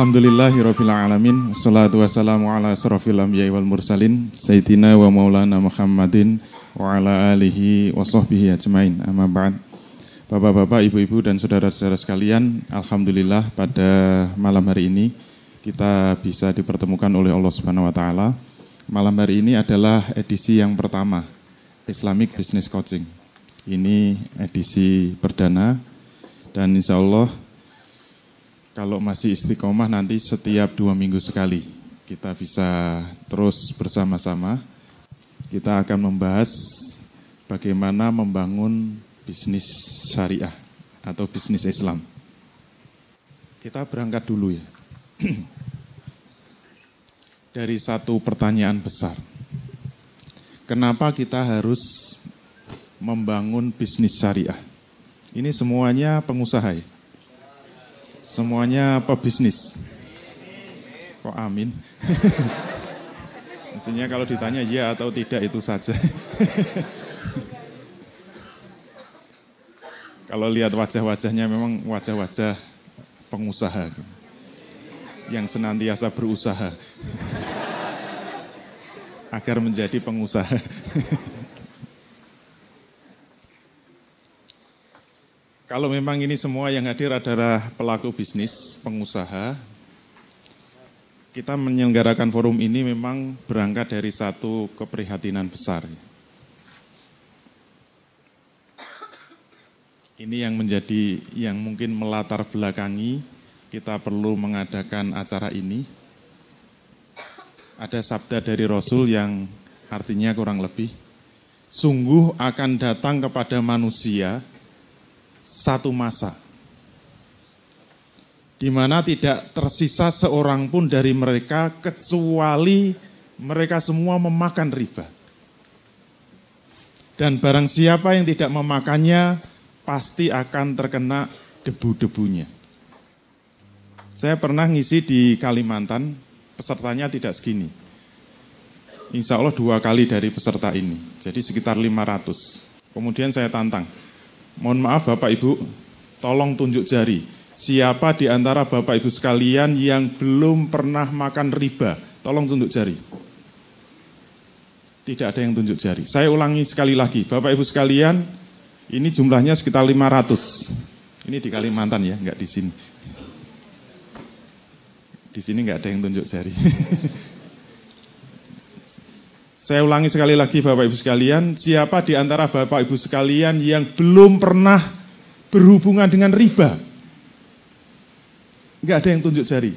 Alhamdulillahirabbil alamin. Wassalatu wassalamu ala asrofil anbiya'i wal mursalin sayyidina wa maulana Muhammadin wa ala alihi wa sahbihi ajmain. Amma ba'd. Bapak-bapak, ibu-ibu dan saudara-saudara sekalian, alhamdulillah pada malam hari ini kita bisa dipertemukan oleh Allah Subhanahu wa taala. Malam hari ini adalah edisi yang pertama Islamic Business Coaching. Ini edisi perdana dan insya Allah kalau masih istiqomah nanti setiap 2 minggu sekali kita bisa terus bersama-sama. Kita akan membahas bagaimana membangun bisnis syariah atau bisnis Islam. Kita berangkat dulu ya. Dari satu pertanyaan besar. Kenapa kita harus membangun bisnis syariah? Ini semuanya pengusaha ya? Semuanya pebisnis. Kok amin? Mestinya kalau ditanya ya atau tidak itu saja. Kalau lihat wajah-wajahnya memang wajah-wajah pengusaha yang senantiasa berusaha agar menjadi pengusaha. Kalau memang ini semua yang hadir adalah pelaku bisnis, pengusaha, kita menyelenggarakan forum ini memang berangkat dari satu keprihatinan besar. Ini yang menjadi, yang mungkin melatar belakangi kita perlu mengadakan acara ini. Ada sabda dari Rasul yang artinya kurang lebih, sungguh akan datang kepada manusia satu masa di mana tidak tersisa seorang pun dari mereka kecuali mereka semua memakan riba. Dan barang siapa yang tidak memakannya pasti akan terkena debu-debunya. Saya pernah ngisi di Kalimantan, pesertanya tidak segini. Insya Allah 2 kali dari peserta ini, jadi sekitar 500. Kemudian saya tantang. Mohon maaf Bapak Ibu, tolong tunjuk jari. Siapa di antara Bapak Ibu sekalian yang belum pernah makan riba? Tolong tunjuk jari. Tidak ada yang tunjuk jari. Saya ulangi sekali lagi. Bapak Ibu sekalian, ini jumlahnya sekitar 500. Ini di Kalimantan ya, enggak di sini. Di sini enggak ada yang tunjuk jari. Saya ulangi sekali lagi Bapak Ibu sekalian, siapa di antara Bapak Ibu sekalian yang belum pernah berhubungan dengan riba? Enggak ada yang tunjuk jari.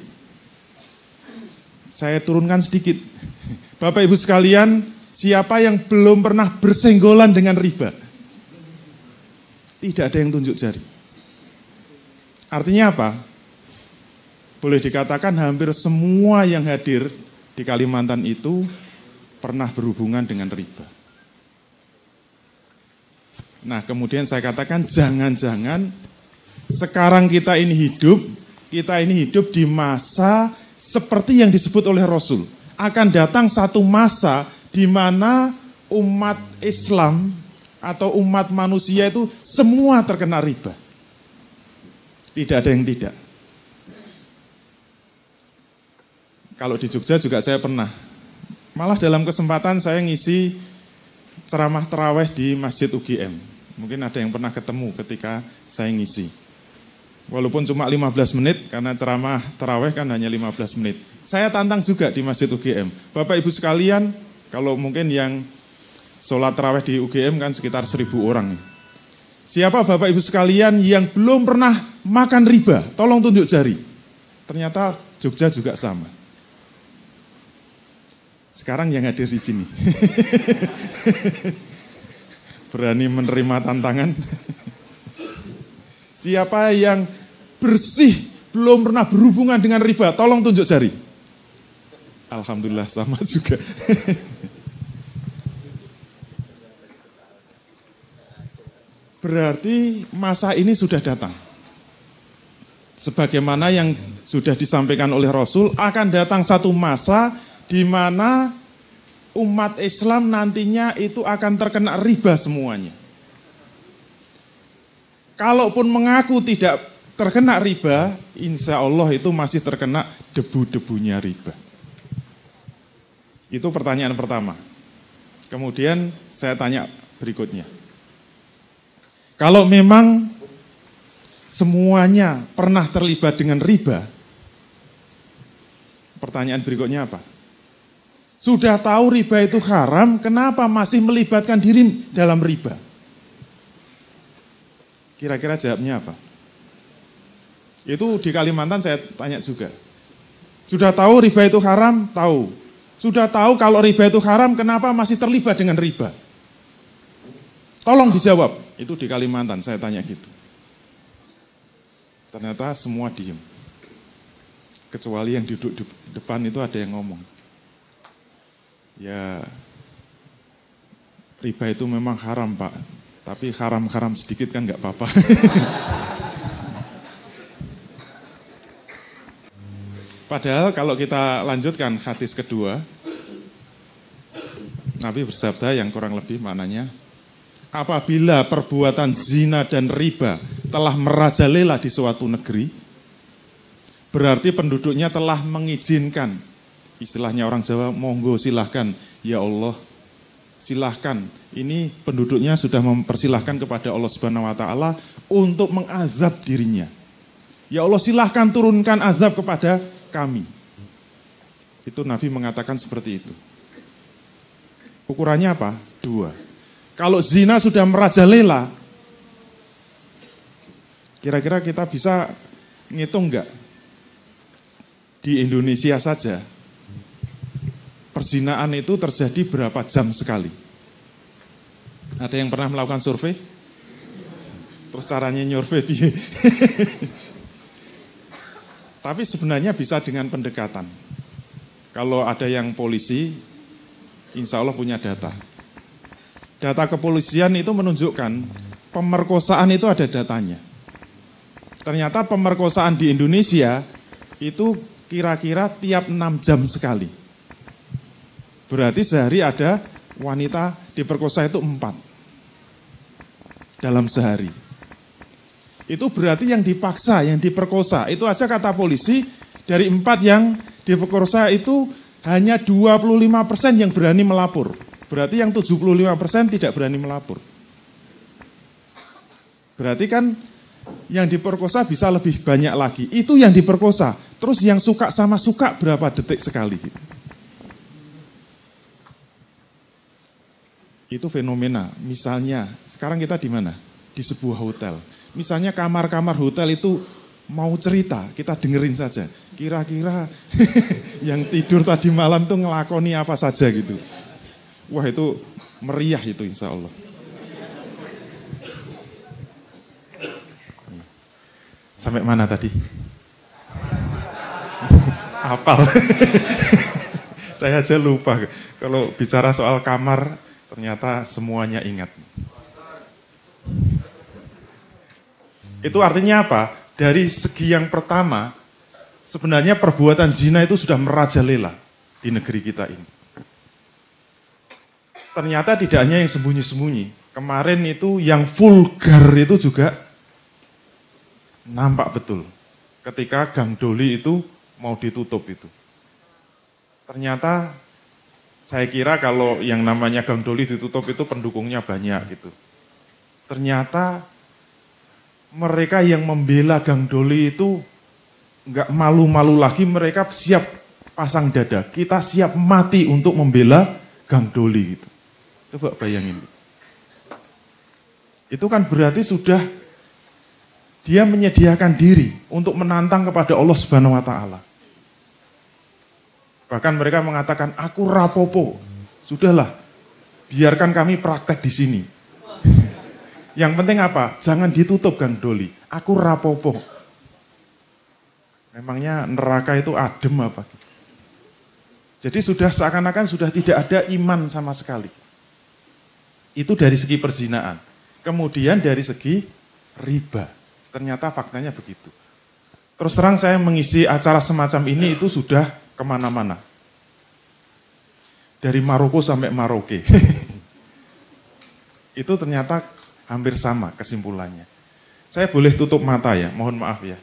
Saya turunkan sedikit. Bapak Ibu sekalian, siapa yang belum pernah bersenggolan dengan riba? Tidak ada yang tunjuk jari. Artinya apa? Boleh dikatakan hampir semua yang hadir di Kalimantan itu pernah berhubungan dengan riba. Nah, kemudian saya katakan jangan-jangan sekarang kita ini hidup di masa seperti yang disebut oleh Rasul. Akan datang satu masa di mana umat Islam atau umat manusia itu semua terkena riba. Tidak ada yang tidak. Kalau di Jogja juga saya pernah. Malah dalam kesempatan saya ngisi ceramah tarawih di Masjid UGM. Mungkin ada yang pernah ketemu ketika saya ngisi. Walaupun cuma 15 menit, karena ceramah tarawih kan hanya 15 menit. Saya tantang juga di Masjid UGM. Bapak Ibu sekalian, kalau mungkin yang sholat tarawih di UGM kan sekitar 1.000 orang. Siapa Bapak Ibu sekalian yang belum pernah makan riba? Tolong tunjuk jari. Ternyata Jogja juga sama. Sekarang yang hadir di sini. Berani menerima tantangan. Siapa yang bersih, belum pernah berhubungan dengan riba, tolong tunjuk jari. Alhamdulillah sama juga. Berarti masa ini sudah datang. Sebagaimana yang sudah disampaikan oleh Rasul, akan datang satu masa di mana umat Islam nantinya itu akan terkena riba semuanya. Kalaupun mengaku tidak terkena riba, insya Allah itu masih terkena debu-debunya riba. Itu pertanyaan pertama. Kemudian saya tanya berikutnya. Kalau memang semuanya pernah terlibat dengan riba, pertanyaan berikutnya apa? Sudah tahu riba itu haram, kenapa masih melibatkan diri dalam riba? Kira-kira jawabnya apa? Itu di Kalimantan saya tanya juga. Sudah tahu riba itu haram? Tahu. Sudah tahu kalau riba itu haram, kenapa masih terlibat dengan riba? Tolong dijawab. Itu di Kalimantan, saya tanya gitu. Ternyata semua diem. Kecuali yang duduk di depan itu ada yang ngomong. Ya, riba itu memang haram, Pak. Tapi haram-haram sedikit kan nggak apa-apa. Padahal kalau kita lanjutkan hadis kedua, Nabi bersabda yang kurang lebih maknanya, apabila perbuatan zina dan riba telah merajalela di suatu negeri, berarti penduduknya telah mengizinkan, istilahnya orang Jawa, monggo silahkan, ya Allah, silahkan. Ini penduduknya sudah mempersilahkan kepada Allah Subhanahu wa Ta'ala untuk mengazab dirinya. Ya Allah, silahkan turunkan azab kepada kami. Itu Nabi mengatakan seperti itu. Ukurannya apa? 2. Kalau zina sudah merajalela, kira-kira kita bisa ngitung enggak? Di Indonesia saja, perzinaan itu terjadi berapa jam sekali? Ada yang pernah melakukan survei? Terus caranya nyurvei piye? Tapi sebenarnya bisa dengan pendekatan. Kalau ada yang polisi, insya Allah punya data. Data kepolisian itu menunjukkan pemerkosaan itu ada datanya. Ternyata pemerkosaan di Indonesia itu kira-kira tiap 6 jam sekali. Berarti sehari ada wanita diperkosa itu 4 dalam sehari. Itu berarti yang dipaksa, yang diperkosa. Itu aja kata polisi, dari 4 yang diperkosa itu hanya 25% yang berani melapor. Berarti yang 75% tidak berani melapor. Berarti kan yang diperkosa bisa lebih banyak lagi. Itu yang diperkosa. Terus yang suka sama suka berapa detik sekali. Itu fenomena. Misalnya, sekarang kita di mana? Di sebuah hotel. Misalnya kamar-kamar hotel itu mau cerita, kita dengerin saja. Kira-kira yang tidur tadi malam tuh ngelakoni apa saja gitu. Wah itu meriah itu insya Allah. Sampai mana tadi? Hafal. Saya aja lupa. Kalau bicara soal kamar, ternyata semuanya ingat. Itu artinya apa? Dari segi yang pertama, sebenarnya perbuatan zina itu sudah merajalela di negeri kita ini. Ternyata tidak hanya yang sembunyi-sembunyi. Kemarin itu yang vulgar itu juga nampak betul. Ketika Gang Doli itu mau ditutup itu. Ternyata saya kira kalau yang namanya Gang Doli ditutup itu pendukungnya banyak gitu. Ternyata mereka yang membela Gang Doli itu nggak malu-malu lagi, mereka siap pasang dada. Kita siap mati untuk membela Gang Doli gitu. Coba bayangin. Itu kan berarti sudah dia menyediakan diri untuk menantang kepada Allah Subhanahu wa Ta'ala. Bahkan mereka mengatakan, aku rapopo. Sudahlah, biarkan kami praktek di sini. Yang penting apa? Jangan ditutup Gang Doli. Aku rapopo. Memangnya neraka itu adem apa? Jadi sudah seakan-akan sudah tidak ada iman sama sekali. Itu dari segi perzinaan. Kemudian dari segi riba. Ternyata faktanya begitu. Terus terang saya mengisi acara semacam ini itu sudah kemana-mana. Dari Maroko sampai Maroke. Itu ternyata hampir sama kesimpulannya. Saya boleh tutup mata ya, mohon maaf ya.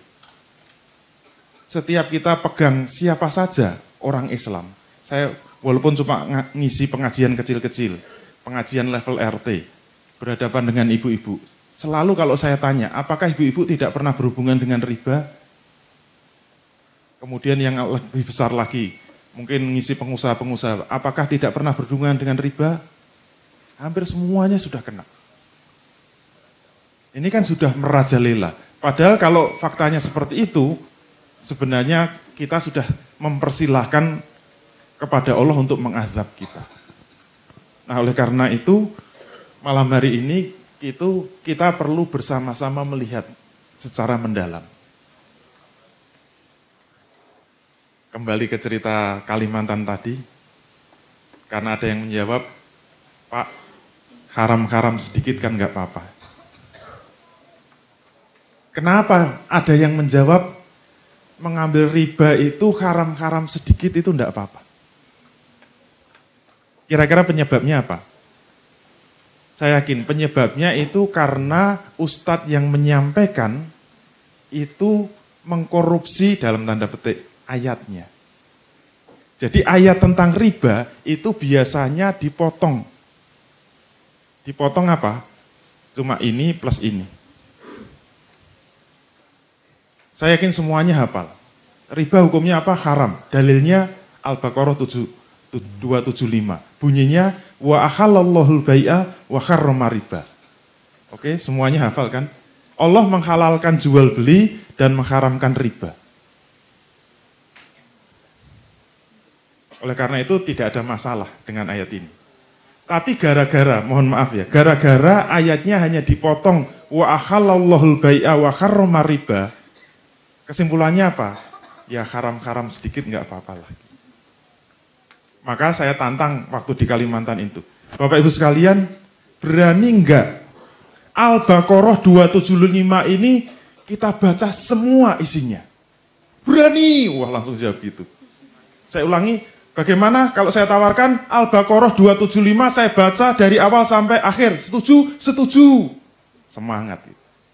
Setiap kita pegang siapa saja orang Islam, saya walaupun cuma ngisi pengajian kecil-kecil, pengajian level RT, berhadapan dengan ibu-ibu, selalu kalau saya tanya, apakah ibu-ibu tidak pernah berhubungan dengan riba? Kemudian yang lebih besar lagi, mungkin ngisi pengusaha-pengusaha, apakah tidak pernah berhubungan dengan riba? Hampir semuanya sudah kena. Ini kan sudah merajalela. Padahal kalau faktanya seperti itu, sebenarnya kita sudah mempersilahkan kepada Allah untuk mengazab kita. Nah, oleh karena itu, malam hari ini kita perlu bersama-sama melihat secara mendalam. Kembali ke cerita Kalimantan tadi, karena ada yang menjawab, Pak, haram-haram sedikit kan nggak apa-apa. Kenapa ada yang menjawab mengambil riba itu haram-haram sedikit itu enggak apa-apa? Kira-kira penyebabnya apa? Saya yakin penyebabnya itu karena ustadz yang menyampaikan itu mengkorupsi dalam tanda petik ayatnya. Jadi ayat tentang riba itu biasanya dipotong. Dipotong apa? Cuma ini plus ini. Saya yakin semuanya hafal. Riba hukumnya apa? Haram. Dalilnya Al-Baqarah 275. Bunyinya wa ahallallahu al-bai'a wa harrama riba. Oke, semuanya hafal kan? Allah menghalalkan jual beli dan mengharamkan riba. Oleh karena itu tidak ada masalah dengan ayat ini. Tapi gara-gara, mohon maaf ya, gara-gara ayatnya hanya dipotong wa ahallallahu al-bai'a wa harrama riba. Kesimpulannya apa? Ya haram-haram sedikit nggak apa-apa lagi. Maka saya tantang waktu di Kalimantan itu. Bapak Ibu sekalian, berani nggak Al-Baqarah 275 ini kita baca semua isinya? Berani? Wah langsung jawab gitu. Saya ulangi, bagaimana kalau saya tawarkan Al-Baqarah 275 saya baca dari awal sampai akhir? Setuju? Setuju. Semangat.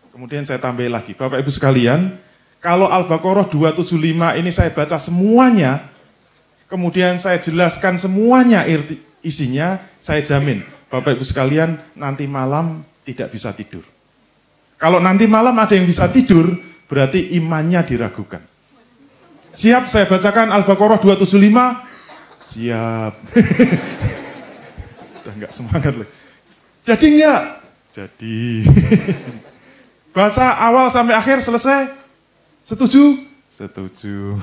Kemudian saya tambahin lagi, Bapak Ibu sekalian, kalau Al-Baqarah 275 ini saya baca semuanya, kemudian saya jelaskan semuanya isinya, saya jamin Bapak Ibu sekalian nanti malam tidak bisa tidur. Kalau nanti malam ada yang bisa tidur, berarti imannya diragukan. Siap saya bacakan Al-Baqarah 275? Siap. Udah enggak semangat lagi. Jadi enggak? Jadi. Baca awal sampai akhir selesai? Setuju? Setuju.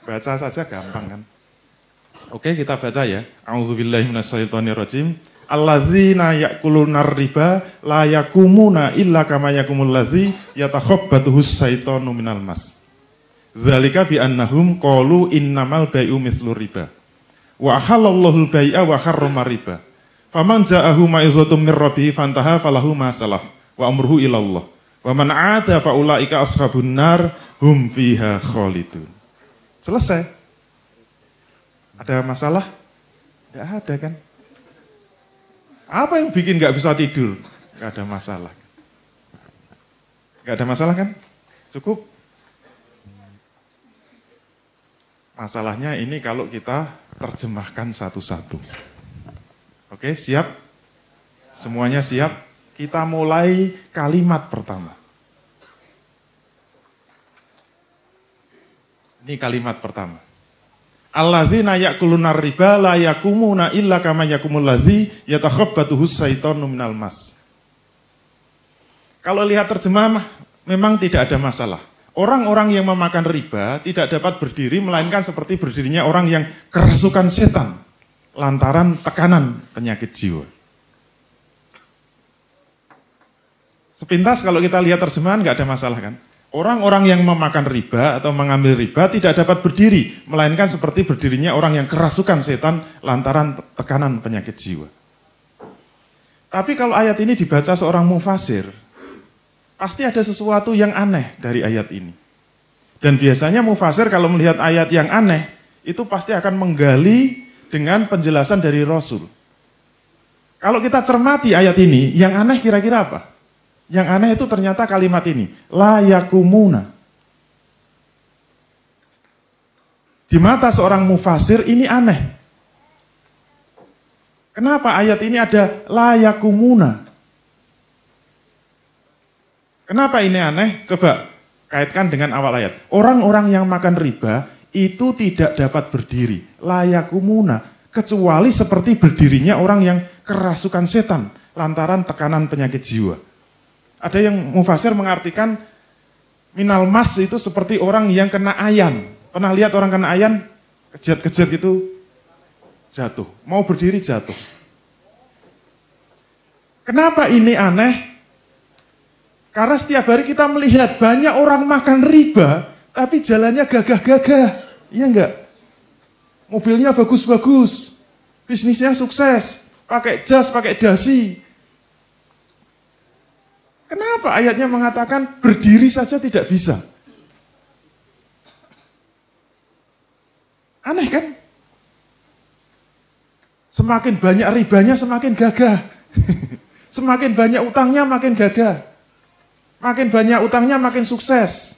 Baca saja gampang kan? Oke, kita baca ya. A'udzubillahi minasyaitonirrajim. Allazina ya'kulunar riba la yakumuna illa kama yakumul ladzi yatakhabbatuhus syaitanu minal mas. Dzalika bi annahum qalu innamal bai'u mithlu riba. Wa ahallallahu al-bai'a wa harrama riba. Faman ja'ahu mau'izatum mir rabbih fantaha falahu ma salaf wa amruhu ila Allah. Wa man 'ada fa ulaika ashabun nar hum fiha khalidun. Selesai. Ada masalah? Tidak ada kan? Apa yang bikin nggak bisa tidur? Nggak ada masalah. Nggak ada masalah kan? Cukup. Masalahnya ini kalau kita terjemahkan satu-satu. Oke, siap? Semuanya siap? Kita mulai kalimat pertama. Ini kalimat pertama. Allazina ya'kulunar riba la yakumuna illa kama yakumul ladzi yatakhabbatuhus syaitanu minal mas. Kalau lihat terjemah memang tidak ada masalah. Orang-orang yang memakan riba tidak dapat berdiri melainkan seperti berdirinya orang yang kerasukan setan lantaran tekanan penyakit jiwa. Sepintas kalau kita lihat terjemahan nggak ada masalah kan? Orang-orang yang memakan riba atau mengambil riba tidak dapat berdiri, melainkan seperti berdirinya orang yang kerasukan setan lantaran tekanan penyakit jiwa. Tapi kalau ayat ini dibaca seorang mufasir, pasti ada sesuatu yang aneh dari ayat ini. Dan biasanya mufasir kalau melihat ayat yang aneh, itu pasti akan menggali dengan penjelasan dari Rasul. Kalau kita cermati ayat ini, yang aneh kira-kira apa? Yang aneh itu ternyata kalimat ini, la yakumuna. Di mata seorang mufasir ini aneh. Kenapa ayat ini ada la yakumuna? Kenapa ini aneh? Coba kaitkan dengan awal ayat. Orang-orang yang makan riba itu tidak dapat berdiri. La yakumuna. Kecuali seperti berdirinya orang yang kerasukan setan lantaran tekanan penyakit jiwa. Ada yang mufasir mengartikan minal mas itu seperti orang yang kena ayan. Pernah lihat orang kena ayan? Kejat-kejat gitu jatuh. Mau berdiri jatuh. Kenapa ini aneh? Karena setiap hari kita melihat banyak orang makan riba, tapi jalannya gagah-gagah. Iya enggak? Mobilnya bagus-bagus, bisnisnya sukses, pakai jas, pakai dasi. Kenapa ayatnya mengatakan berdiri saja tidak bisa? Aneh kan? Semakin banyak ribanya semakin gagah. Semakin banyak utangnya makin gagah. Makin banyak utangnya makin sukses.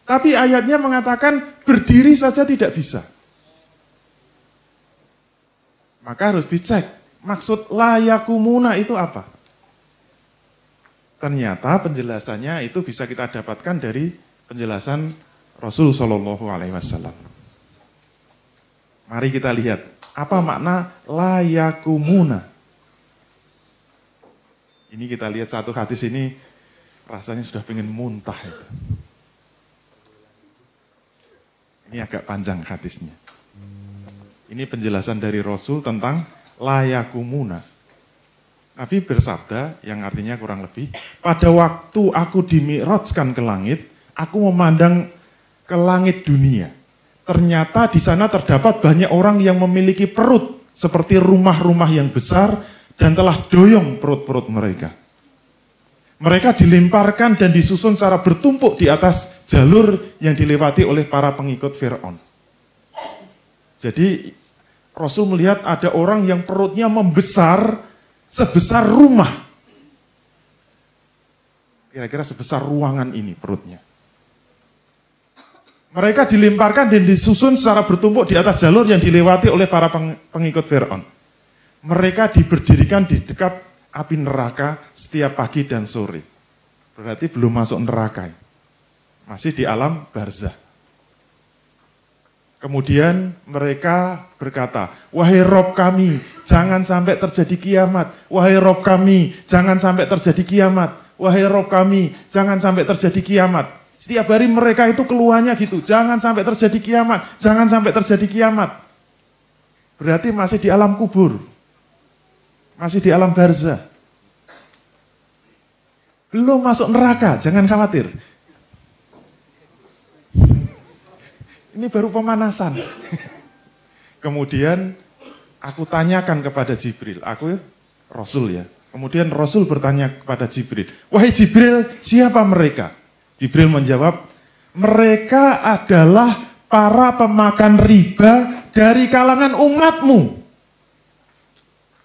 Tapi ayatnya mengatakan berdiri saja tidak bisa. Maka harus dicek. Maksud la yakumuna itu apa? Ternyata penjelasannya itu bisa kita dapatkan dari penjelasan Rasul Shallallahu Alaihi Wasallam. Mari kita lihat. Apa makna la yakumuna? Ini kita lihat satu hadis ini rasanya sudah pengen muntah. Ini agak panjang hadisnya. Ini penjelasan dari Rasul tentang la yakumuna. Nabi bersabda yang artinya kurang lebih, pada waktu aku dimi'rajkan ke langit, aku memandang ke langit dunia. Ternyata di sana terdapat banyak orang yang memiliki perut seperti rumah-rumah yang besar dan telah doyong perut-perut mereka. Mereka dilemparkan dan disusun secara bertumpuk di atas jalur yang dilewati oleh para pengikut Fir'aun. Jadi Rasul melihat ada orang yang perutnya membesar sebesar rumah. Kira-kira sebesar ruangan ini perutnya. Mereka dilemparkan dan disusun secara bertumpuk di atas jalur yang dilewati oleh para pengikut Fir'aun. Mereka diberdirikan di dekat api neraka setiap pagi dan sore. Berarti belum masuk neraka. Masih di alam barzah. Kemudian mereka berkata, wahai Rob kami, jangan sampai terjadi kiamat. Wahai Rob kami, jangan sampai terjadi kiamat. Wahai Rob kami, jangan sampai terjadi kiamat. Setiap hari mereka itu keluhannya gitu, jangan sampai terjadi kiamat, jangan sampai terjadi kiamat. Berarti masih di alam kubur. Masih di alam barzah. Belum masuk neraka, jangan khawatir. Ini baru pemanasan. Kemudian aku tanyakan kepada Jibril, aku Rasul ya. Kemudian Rasul bertanya kepada Jibril, wahai Jibril, siapa mereka? Jibril menjawab, mereka adalah para pemakan riba dari kalangan umatmu.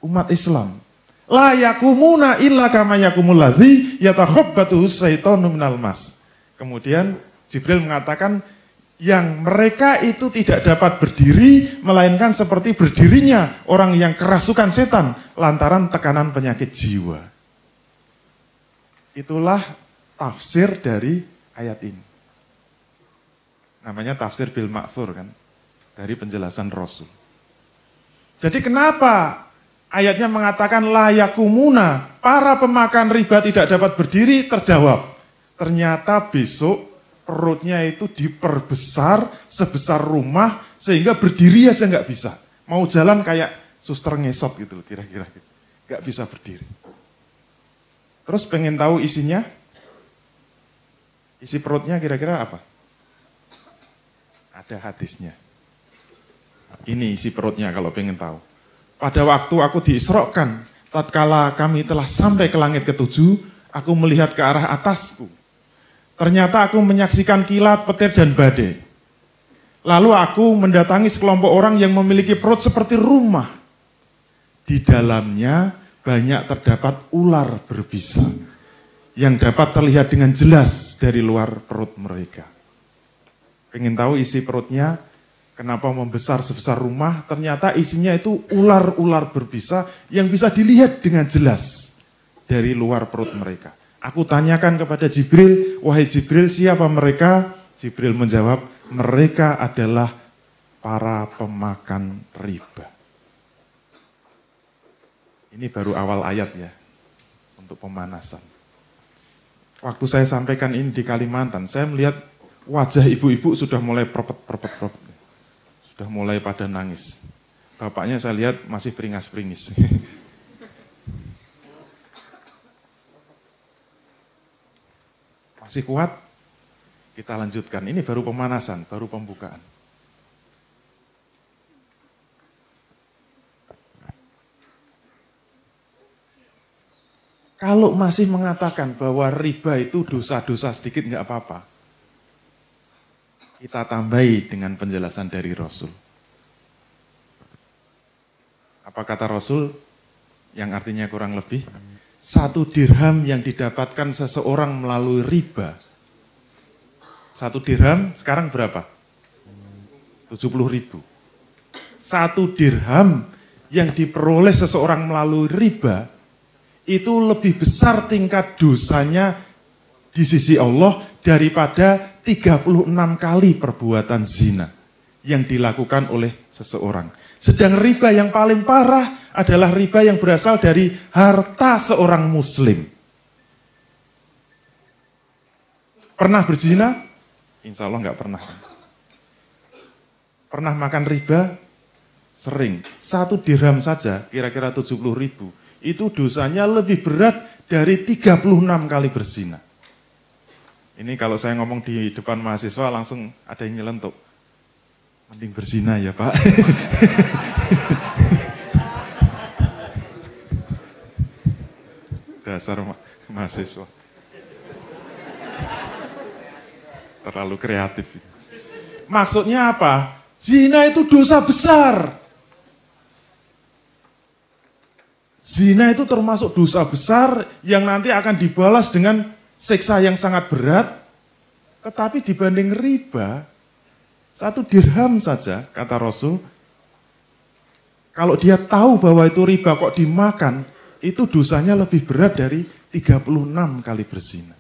Umat Islam. La yakumuna illa kama yakumul ladzi yatakhabbatu syaitanu minal mas. Kemudian Jibril mengatakan, yang mereka itu tidak dapat berdiri, melainkan seperti berdirinya orang yang kerasukan setan lantaran tekanan penyakit jiwa. Itulah tafsir dari ayat ini. Namanya tafsir bil ma'thur kan, dari penjelasan Rasul. Jadi kenapa ayatnya mengatakan la yakumuna, para pemakan riba tidak dapat berdiri? Terjawab, ternyata besok perutnya itu diperbesar sebesar rumah sehingga berdiri aja nggak bisa. Mau jalan kayak suster ngesot gitu kira-kira gitu. Nggak bisa berdiri. Terus pengen tahu isinya? Isi perutnya kira-kira apa? Ada hadisnya. Ini isi perutnya kalau pengen tahu. Pada waktu aku diisrokan, tatkala kami telah sampai ke langit ketujuh, aku melihat ke arah atasku. Ternyata aku menyaksikan kilat, petir, dan badai. Lalu aku mendatangi sekelompok orang yang memiliki perut seperti rumah. di dalamnya banyak terdapat ular berbisa yang dapat terlihat dengan jelas dari luar perut mereka. Pengen tahu isi perutnya, kenapa membesar sebesar rumah? Ternyata isinya itu ular-ular berbisa yang bisa dilihat dengan jelas dari luar perut mereka. Aku tanyakan kepada Jibril, wahai Jibril, siapa mereka? Jibril menjawab, mereka adalah para pemakan riba. Ini baru awal ayat ya, untuk pemanasan. Waktu saya sampaikan ini di Kalimantan, saya melihat wajah ibu-ibu sudah mulai propet. Sudah mulai pada nangis. Bapaknya saya lihat masih peringas-peringis. Masih kuat? Kita lanjutkan. Ini baru pemanasan, baru pembukaan. Kalau masih mengatakan bahwa riba itu dosa-dosa sedikit nggak apa-apa, kita tambahi dengan penjelasan dari Rasul. Apa kata Rasul? Yang artinya kurang lebih, 1 dirham yang didapatkan seseorang melalui riba. 1 dirham sekarang berapa? 70.000. 1 dirham yang diperoleh seseorang melalui riba, itu lebih besar tingkat dosanya di sisi Allah daripada 36 kali perbuatan zina yang dilakukan oleh seseorang. Sedang riba yang paling parah adalah riba yang berasal dari harta seorang muslim. Pernah berzina? Insya Allah nggak pernah. Pernah makan riba? Sering. 1 dirham saja, kira-kira 70.000. Itu dosanya lebih berat dari 36 kali berzina. Ini kalau saya ngomong di depan mahasiswa langsung ada yang nyelentuk. Mending berzina ya Pak. Dasar mahasiswa. Terlalu kreatif. Maksudnya apa? Zina itu dosa besar. Zina itu termasuk dosa besar yang nanti akan dibalas dengan siksa yang sangat berat. Tetapi dibanding riba, 1 dirham saja, kata Rasul, kalau dia tahu bahwa itu riba kok dimakan, itu dosanya lebih berat dari 36 kali berzina.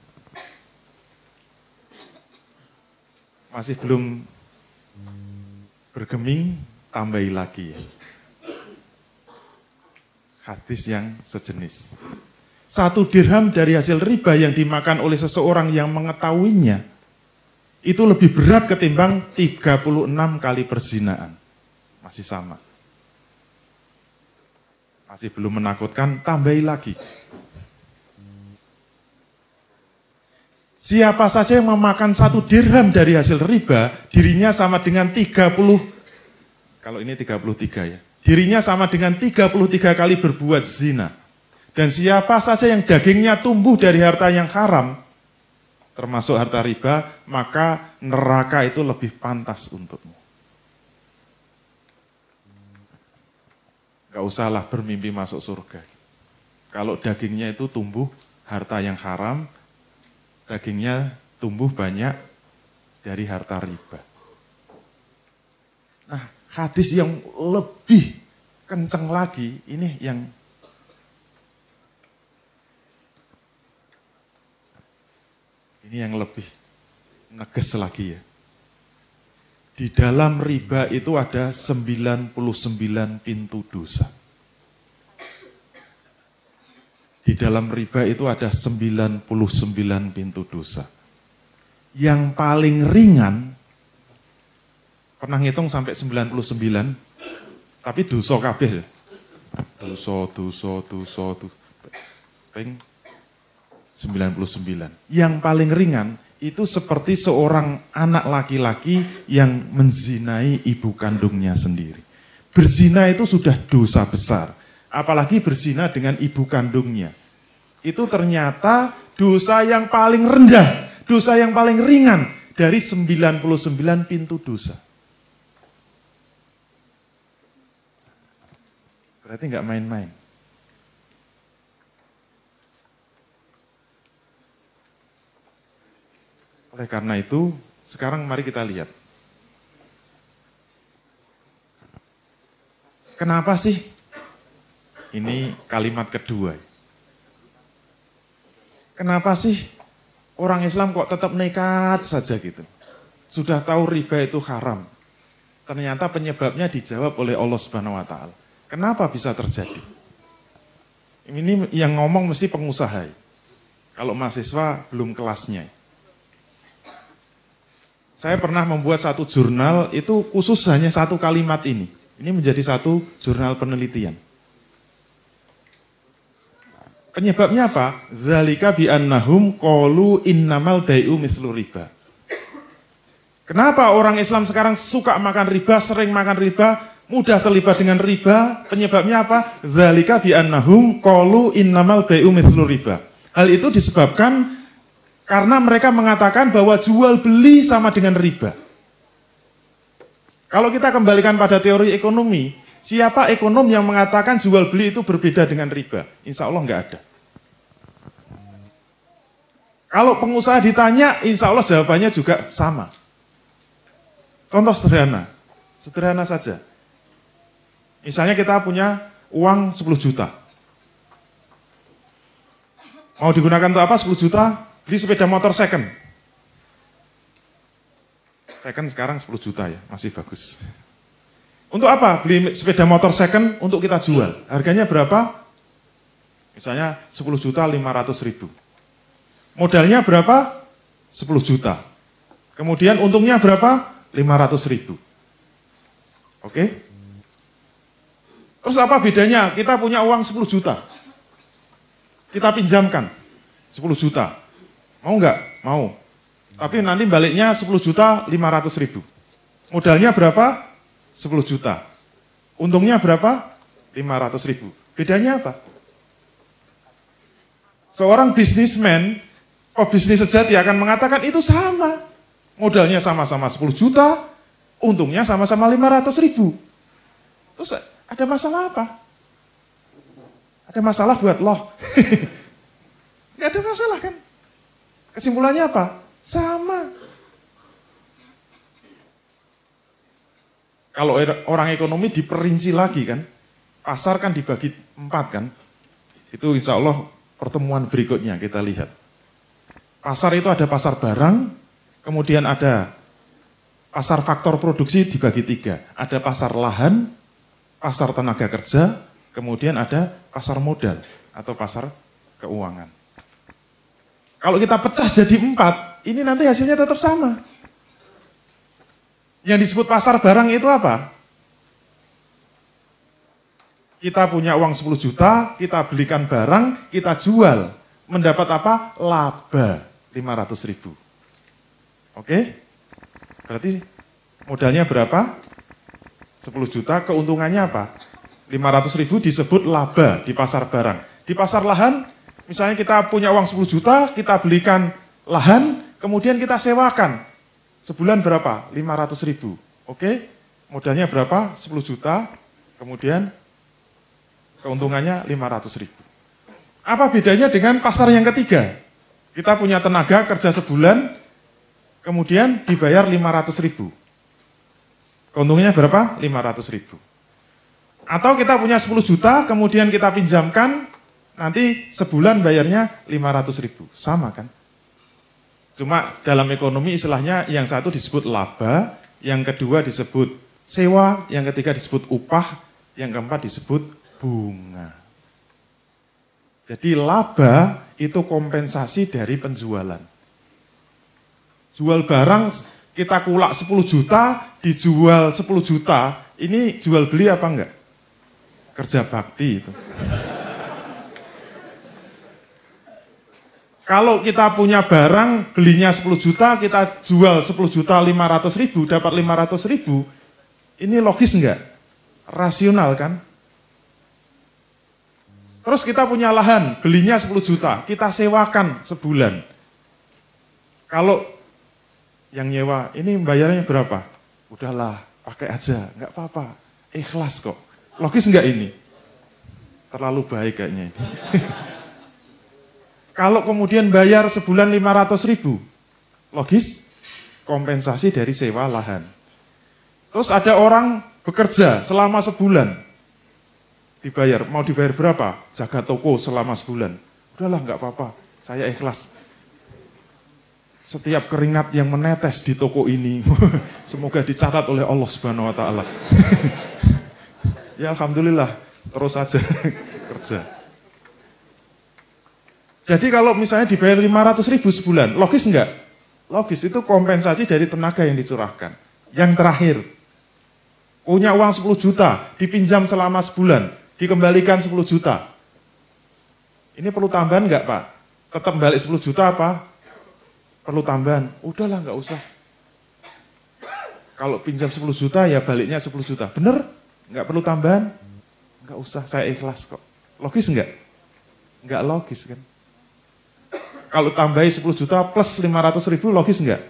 Masih belum bergeming, tambahi lagi ya. Hadis yang sejenis. 1 dirham dari hasil riba yang dimakan oleh seseorang yang mengetahuinya, itu lebih berat ketimbang 36 kali perzinaan. Masih sama. Masih belum menakutkan, tambahi lagi. Siapa saja yang memakan 1 dirham dari hasil riba, dirinya sama dengan 30, kalau ini 33 ya. Dirinya sama dengan 33 kali berbuat zina. Dan siapa saja yang dagingnya tumbuh dari harta yang haram, termasuk harta riba, maka neraka itu lebih pantas untukmu. Gak usahlah bermimpi masuk surga. Kalau dagingnya itu tumbuh harta yang haram, dagingnya tumbuh banyak dari harta riba. Nah, hadis yang lebih kencang lagi, ini yang lebih neges lagi ya. Di dalam riba itu ada 99 pintu dosa. Di dalam riba itu ada 99 pintu dosa. Yang paling ringan, pernah ngitung sampai 99, tapi dosa kabeh. Dosa. Peng 99. Yang paling ringan itu seperti seorang anak laki-laki yang menzinai ibu kandungnya sendiri. Berzina itu sudah dosa besar. Apalagi berzina dengan ibu kandungnya. Itu ternyata dosa yang paling rendah, dosa yang paling ringan dari 99 pintu dosa. Berarti nggak main-main. Oleh karena itu, sekarang mari kita lihat. Kenapa sih? Ini kalimat kedua. Kenapa sih orang Islam kok tetap nekat saja gitu? Sudah tahu riba itu haram. Ternyata penyebabnya dijawab oleh Allah Subhanahu wa taala. Kenapa bisa terjadi? Ini yang ngomong mesti pengusaha. Kalau mahasiswa belum kelasnya. Saya pernah membuat satu jurnal, itu khusus hanya satu kalimat ini. Ini menjadi satu jurnal penelitian. Penyebabnya apa? Zalika bi annahum qalu innamal bai'u mislu riba. Kenapa orang Islam sekarang suka makan riba, sering makan riba, mudah terlibat dengan riba? Penyebabnya apa? Zalika bi annahum qalu innamal bai'u mislu riba. Hal itu disebabkan karena mereka mengatakan bahwa jual beli sama dengan riba. Kalau kita kembalikan pada teori ekonomi, siapa ekonom yang mengatakan jual beli itu berbeda dengan riba? Insya Allah nggak ada. Kalau pengusaha ditanya, insya Allah jawabannya juga sama. Contoh sederhana saja. Misalnya kita punya uang 10 juta. Mau digunakan untuk apa 10 juta? Beli sepeda motor second. Second sekarang 10 juta ya, masih bagus. Untuk apa? Beli sepeda motor second untuk kita jual. Harganya berapa? Misalnya 10 juta 500 ribu. Modalnya berapa? 10 juta. Kemudian untungnya berapa? 500 ribu. Oke? Terus apa bedanya? Kita punya uang 10 juta. Kita pinjamkan 10 juta. Mau nggak? Mau. Tapi nanti baliknya 10 juta 500 ribu. Modalnya berapa? 10 juta. Untungnya berapa? 500 ribu. Bedanya apa? Seorang bisnismen, pebisnis sejati akan mengatakan itu sama. Modalnya sama-sama 10 juta, untungnya sama-sama 500 ribu. Terus ada masalah apa? Ada masalah buat loh. Nggak ada masalah kan? Kesimpulannya apa? Sama. Kalau orang ekonomi diperinci lagi kan, pasar kan dibagi 4 kan. Itu insya Allah pertemuan berikutnya kita lihat. Pasar itu ada pasar barang, kemudian ada pasar faktor produksi dibagi 3. Ada pasar lahan, pasar tenaga kerja, kemudian ada pasar modal atau pasar keuangan. Kalau kita pecah jadi 4, ini nanti hasilnya tetap sama. Yang disebut pasar barang itu apa? Kita punya uang 10 juta, kita belikan barang, kita jual. Mendapat apa? Laba 500 ribu. Oke? Berarti modalnya berapa? 10 juta, keuntungannya apa? 500 ribu disebut laba di pasar barang. Di pasar lahan, misalnya kita punya uang 10 juta, kita belikan lahan, kemudian kita sewakan. Sebulan berapa? 500 ribu. Oke? Modalnya berapa? 10 juta, kemudian keuntungannya 500 ribu. Apa bedanya dengan pasar yang ketiga? Kita punya tenaga kerja sebulan, kemudian dibayar 500 ribu. Keuntungannya berapa? 500 ribu. Atau kita punya 10 juta, kemudian kita pinjamkan, nanti sebulan bayarnya 500 ribu. Sama kan? Cuma dalam ekonomi istilahnya yang satu disebut laba, yang kedua disebut sewa, yang ketiga disebut upah, yang keempat disebut bunga. Jadi laba itu kompensasi dari penjualan. Jual barang kita kulak 10 juta, dijual 10 juta, ini jual beli apa enggak? Kerja bakti itu. Kalau kita punya barang, belinya 10 juta, kita jual 10 juta 500 ribu, dapat 500 ribu, ini logis enggak? Rasional kan? Terus kita punya lahan, belinya 10 juta, kita sewakan sebulan. Kalau yang nyewa, ini bayarnya berapa? Udahlah, pakai aja, enggak apa-apa, ikhlas kok. Logis enggak ini? terlalu baik kayaknya ini. Kalau kemudian bayar sebulan 500.000, logis kompensasi dari sewa lahan. Terus ada orang bekerja selama sebulan, dibayar, mau dibayar berapa? Jaga toko selama sebulan. Udahlah nggak apa-apa, saya ikhlas. Setiap keringat yang menetes di toko ini, semoga dicatat oleh Allah Subhanahu Wa Taala. Ya alhamdulillah, terus saja kerja. Jadi kalau misalnya dibayar 500.000 sebulan, logis enggak? Logis, itu kompensasi dari tenaga yang dicurahkan. Yang terakhir, punya uang 10 juta, dipinjam selama sebulan, dikembalikan 10 juta. Ini perlu tambahan enggak Pak? Tetap balik 10 juta apa? Perlu tambahan? Udahlah enggak usah. Kalau pinjam 10 juta ya baliknya 10 juta. Bener? Enggak perlu tambahan? Enggak usah, saya ikhlas kok. Logis enggak? Enggak logis kan? Kalau tambahi 10 juta plus 500.000 logis enggak?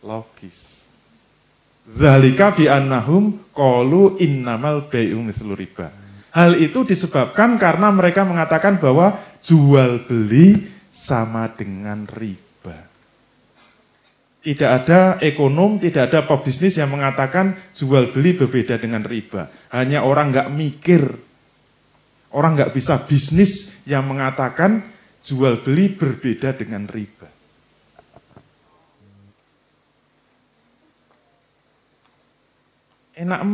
Logis. Zalika bi annahum qalu innamal bai'u mithlu riba. Hal itu disebabkan karena mereka mengatakan bahwa jual beli sama dengan riba. Tidak ada ekonom, tidak ada pebisnis yang mengatakan jual beli berbeda dengan riba. Hanya orang nggak mikir, orang nggak bisa bisnis yang mengatakan jual beli berbeda dengan riba. Enak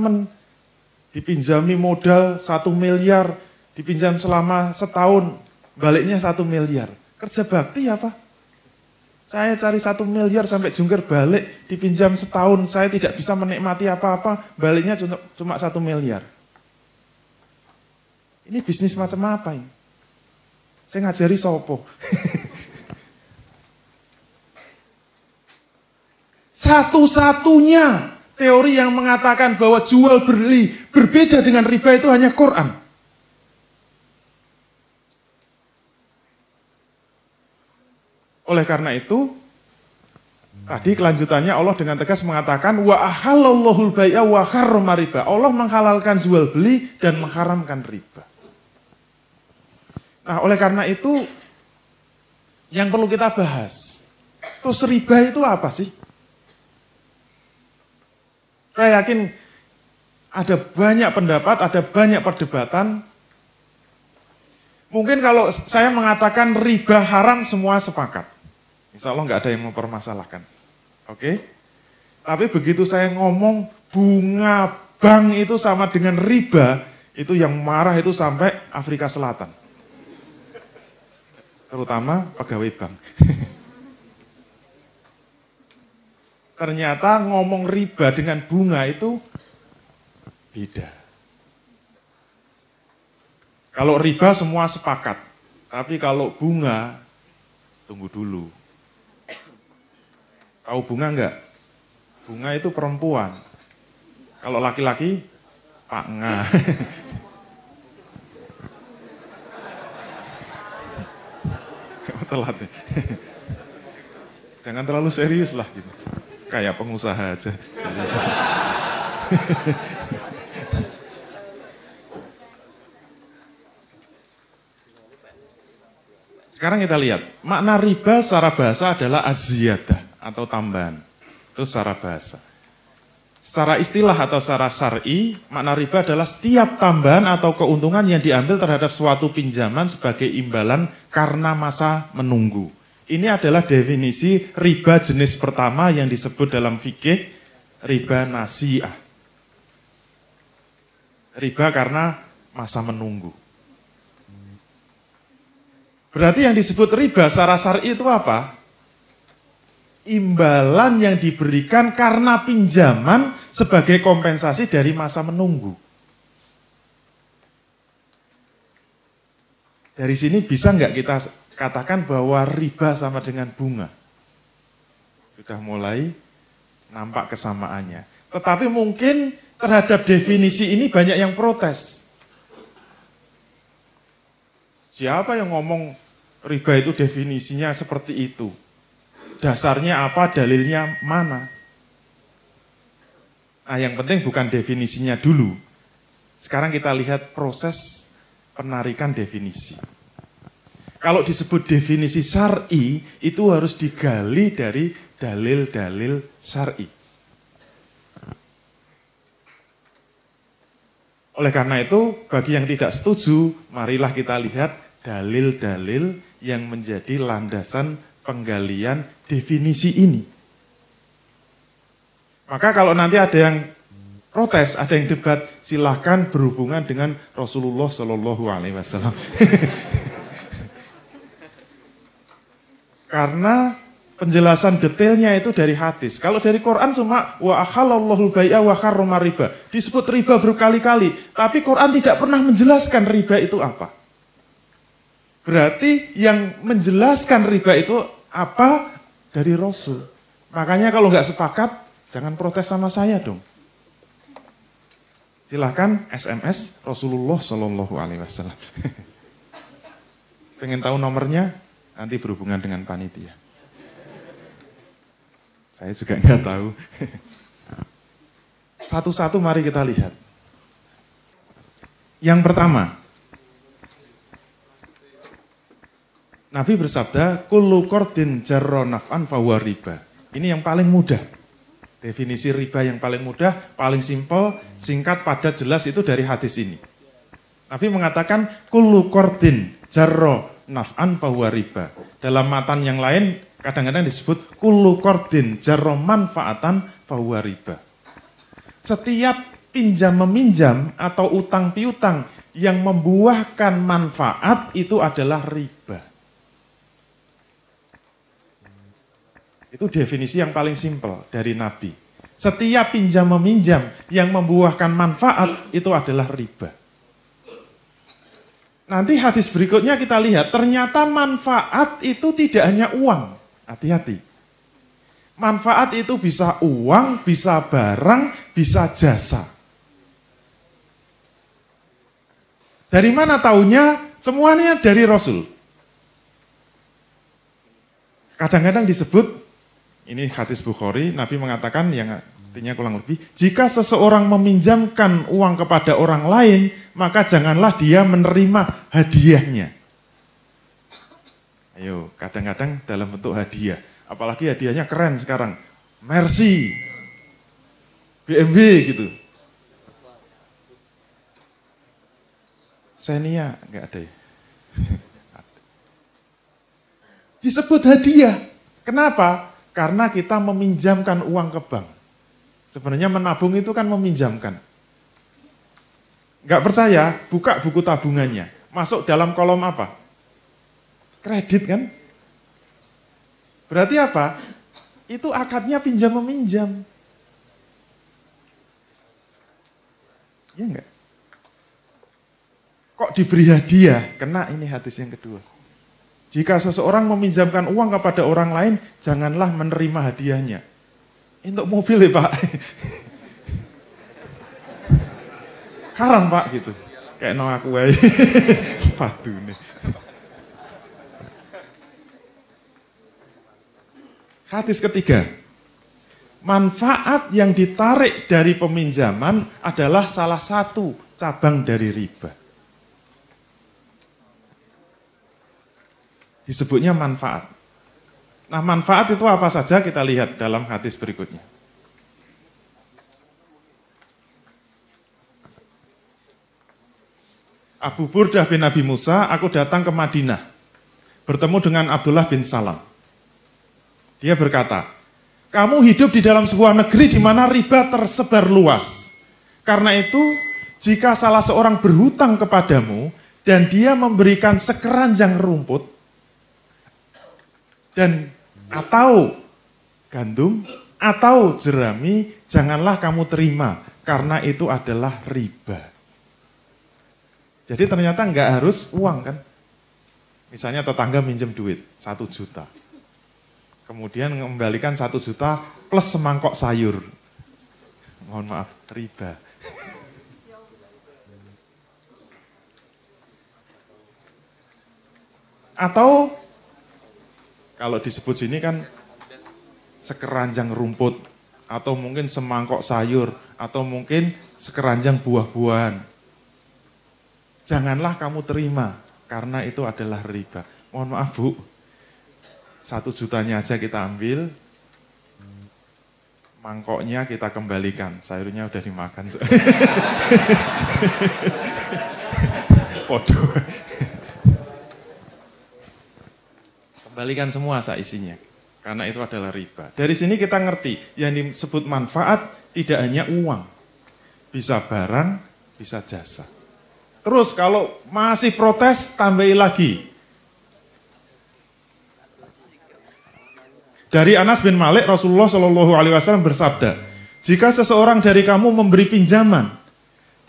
dipinjami modal 1 miliar, dipinjam selama setahun, baliknya 1 miliar. Kerja bakti apa? Saya cari 1 miliar sampai jungkir balik, dipinjam setahun, saya tidak bisa menikmati apa-apa, baliknya cuma 1 miliar. Ini bisnis macam apa ini? Saya ngajari sopo. Satu-satunya teori yang mengatakan bahwa jual beli berbeda dengan riba itu hanya Quran. Oleh karena itu, tadi kelanjutannya Allah dengan tegas mengatakan wa ahallallahu al-bai'a wa harrama riba. Allah menghalalkan jual beli dan mengharamkan riba. Nah, oleh karena itu yang perlu kita bahas. Terus riba itu apa sih? Saya yakin ada banyak pendapat, ada banyak perdebatan. Mungkin kalau saya mengatakan riba haram semua sepakat. Insya Allah nggak ada yang mempermasalahkan. Oke? Tapi begitu saya ngomong bunga bank itu sama dengan riba, itu yang marah itu sampai Afrika Selatan. Terutama pegawai bank. Ternyata ngomong riba dengan bunga itu beda. Kalau riba semua sepakat, tapi kalau bunga, tunggu dulu. Tahu bunga enggak? Bunga itu perempuan. Kalau laki-laki, Pak Nga. Telat ya. Jangan terlalu serius lah gitu. Kayak pengusaha aja. Sekarang kita lihat, makna riba secara bahasa adalah az-ziyadah atau tambahan. Itu secara bahasa. Secara istilah atau secara syar'i, makna riba adalah setiap tambahan atau keuntungan yang diambil terhadap suatu pinjaman sebagai imbalan karena masa menunggu. Ini adalah definisi riba jenis pertama yang disebut dalam fikih riba nasi'ah. Riba karena masa menunggu. Berarti yang disebut riba secara syar'i itu apa? Imbalan yang diberikan karena pinjaman sebagai kompensasi dari masa menunggu. Dari sini bisa nggak kita katakan bahwa riba sama dengan bunga? Sudah mulai nampak kesamaannya. Tetapi mungkin terhadap definisi ini banyak yang protes. Siapa yang ngomong riba itu definisinya seperti itu? Dasarnya apa, dalilnya mana? Nah, yang penting bukan definisinya dulu. Sekarang kita lihat proses penarikan definisi. Kalau disebut definisi syar'i, itu harus digali dari dalil-dalil syar'i. Oleh karena itu, bagi yang tidak setuju, marilah kita lihat dalil-dalil yang menjadi landasan penggalian definisi ini. Maka kalau nanti ada yang protes, ada yang debat, silahkan berhubungan dengan Rasulullah Shallallahu Alaihi Wasallam. Karena penjelasan detailnya itu dari hadis. Kalau dari Quran cuma wa ahallallahu bai'a wa harrama riba. Disebut riba berkali-kali, tapi Quran tidak pernah menjelaskan riba itu apa. Berarti yang menjelaskan riba itu apa dari Rasul. Makanya kalau nggak sepakat, jangan protes sama saya dong. Silahkan SMS Rasulullah Shallallahu Alaihi Wasallam. Pengen tahu nomornya? Nanti berhubungan dengan panitia. Saya juga nggak tahu. Satu-satu mari kita lihat. Yang pertama, Nabi bersabda, kullu qardin jarra naf'an fahuwa riba. Ini yang paling mudah. Definisi riba yang paling mudah, paling simpel, singkat, padat, jelas itu dari hadis ini. Nabi mengatakan, kullu qardin jarra naf'an fahuwa riba. Dalam matan yang lain kadang-kadang disebut kullu qardin jarra manfaatan fahuwa riba. Setiap pinjam meminjam atau utang piutang yang membuahkan manfaat itu adalah riba. Itu definisi yang paling simpel dari Nabi. Setiap pinjam meminjam yang membuahkan manfaat itu adalah riba. Nanti hadis berikutnya kita lihat, ternyata manfaat itu tidak hanya uang. Hati-hati. Manfaat itu bisa uang, bisa barang, bisa jasa. Dari mana taunya? Semuanya dari Rasul. Kadang-kadang disebut, ini hadis Bukhari, Nabi mengatakan yang artinya kurang lebih, jika seseorang meminjamkan uang kepada orang lain, maka janganlah dia menerima hadiahnya. Ayo, kadang-kadang dalam bentuk hadiah. Apalagi hadiahnya keren sekarang. Mercy, BMW gitu. Xenia, enggak ada ya. Disebut hadiah. Kenapa? Karena kita meminjamkan uang ke bank. Sebenarnya menabung itu kan meminjamkan. Enggak percaya, buka buku tabungannya. Masuk dalam kolom apa? Kredit kan? Berarti apa? Itu akadnya pinjam meminjam. Ya enggak? Kok diberi hadiah? Kena ini hadis yang kedua. Jika seseorang meminjamkan uang kepada orang lain, janganlah menerima hadiahnya. Untuk mobil ya Pak. Haram Pak gitu. Kayak no aku aja. Padu nih. Hadis ketiga. Manfaat yang ditarik dari peminjaman adalah salah satu cabang dari riba. Disebutnya manfaat. Nah, manfaat itu apa saja kita lihat dalam hadis berikutnya. Abu Burdah bin Abi Musa, aku datang ke Madinah, bertemu dengan Abdullah bin Salam. Dia berkata, kamu hidup di dalam sebuah negeri di mana riba tersebar luas. Karena itu, jika salah seorang berhutang kepadamu dan dia memberikan sekeranjang rumput, dan atau gandum, atau jerami, janganlah kamu terima, karena itu adalah riba. Jadi ternyata nggak harus uang kan. Misalnya tetangga minjem duit, 1 juta. Kemudian mengembalikan 1 juta plus semangkok sayur. Mohon maaf, riba. Atau kalau disebut sini kan sekeranjang rumput, atau mungkin semangkok sayur, atau mungkin sekeranjang buah-buahan. janganlah kamu terima, karena itu adalah riba. Mohon maaf Bu, 1 jutanya aja kita ambil, mangkoknya kita kembalikan, sayurnya udah dimakan. Podo. Kembalikan semua isinya, karena itu adalah riba. Dari sini kita ngerti, yang disebut manfaat tidak hanya uang, bisa barang, bisa jasa. Terus kalau masih protes, tambahi lagi. Dari Anas bin Malik, Rasulullah SAW bersabda, jika seseorang dari kamu memberi pinjaman,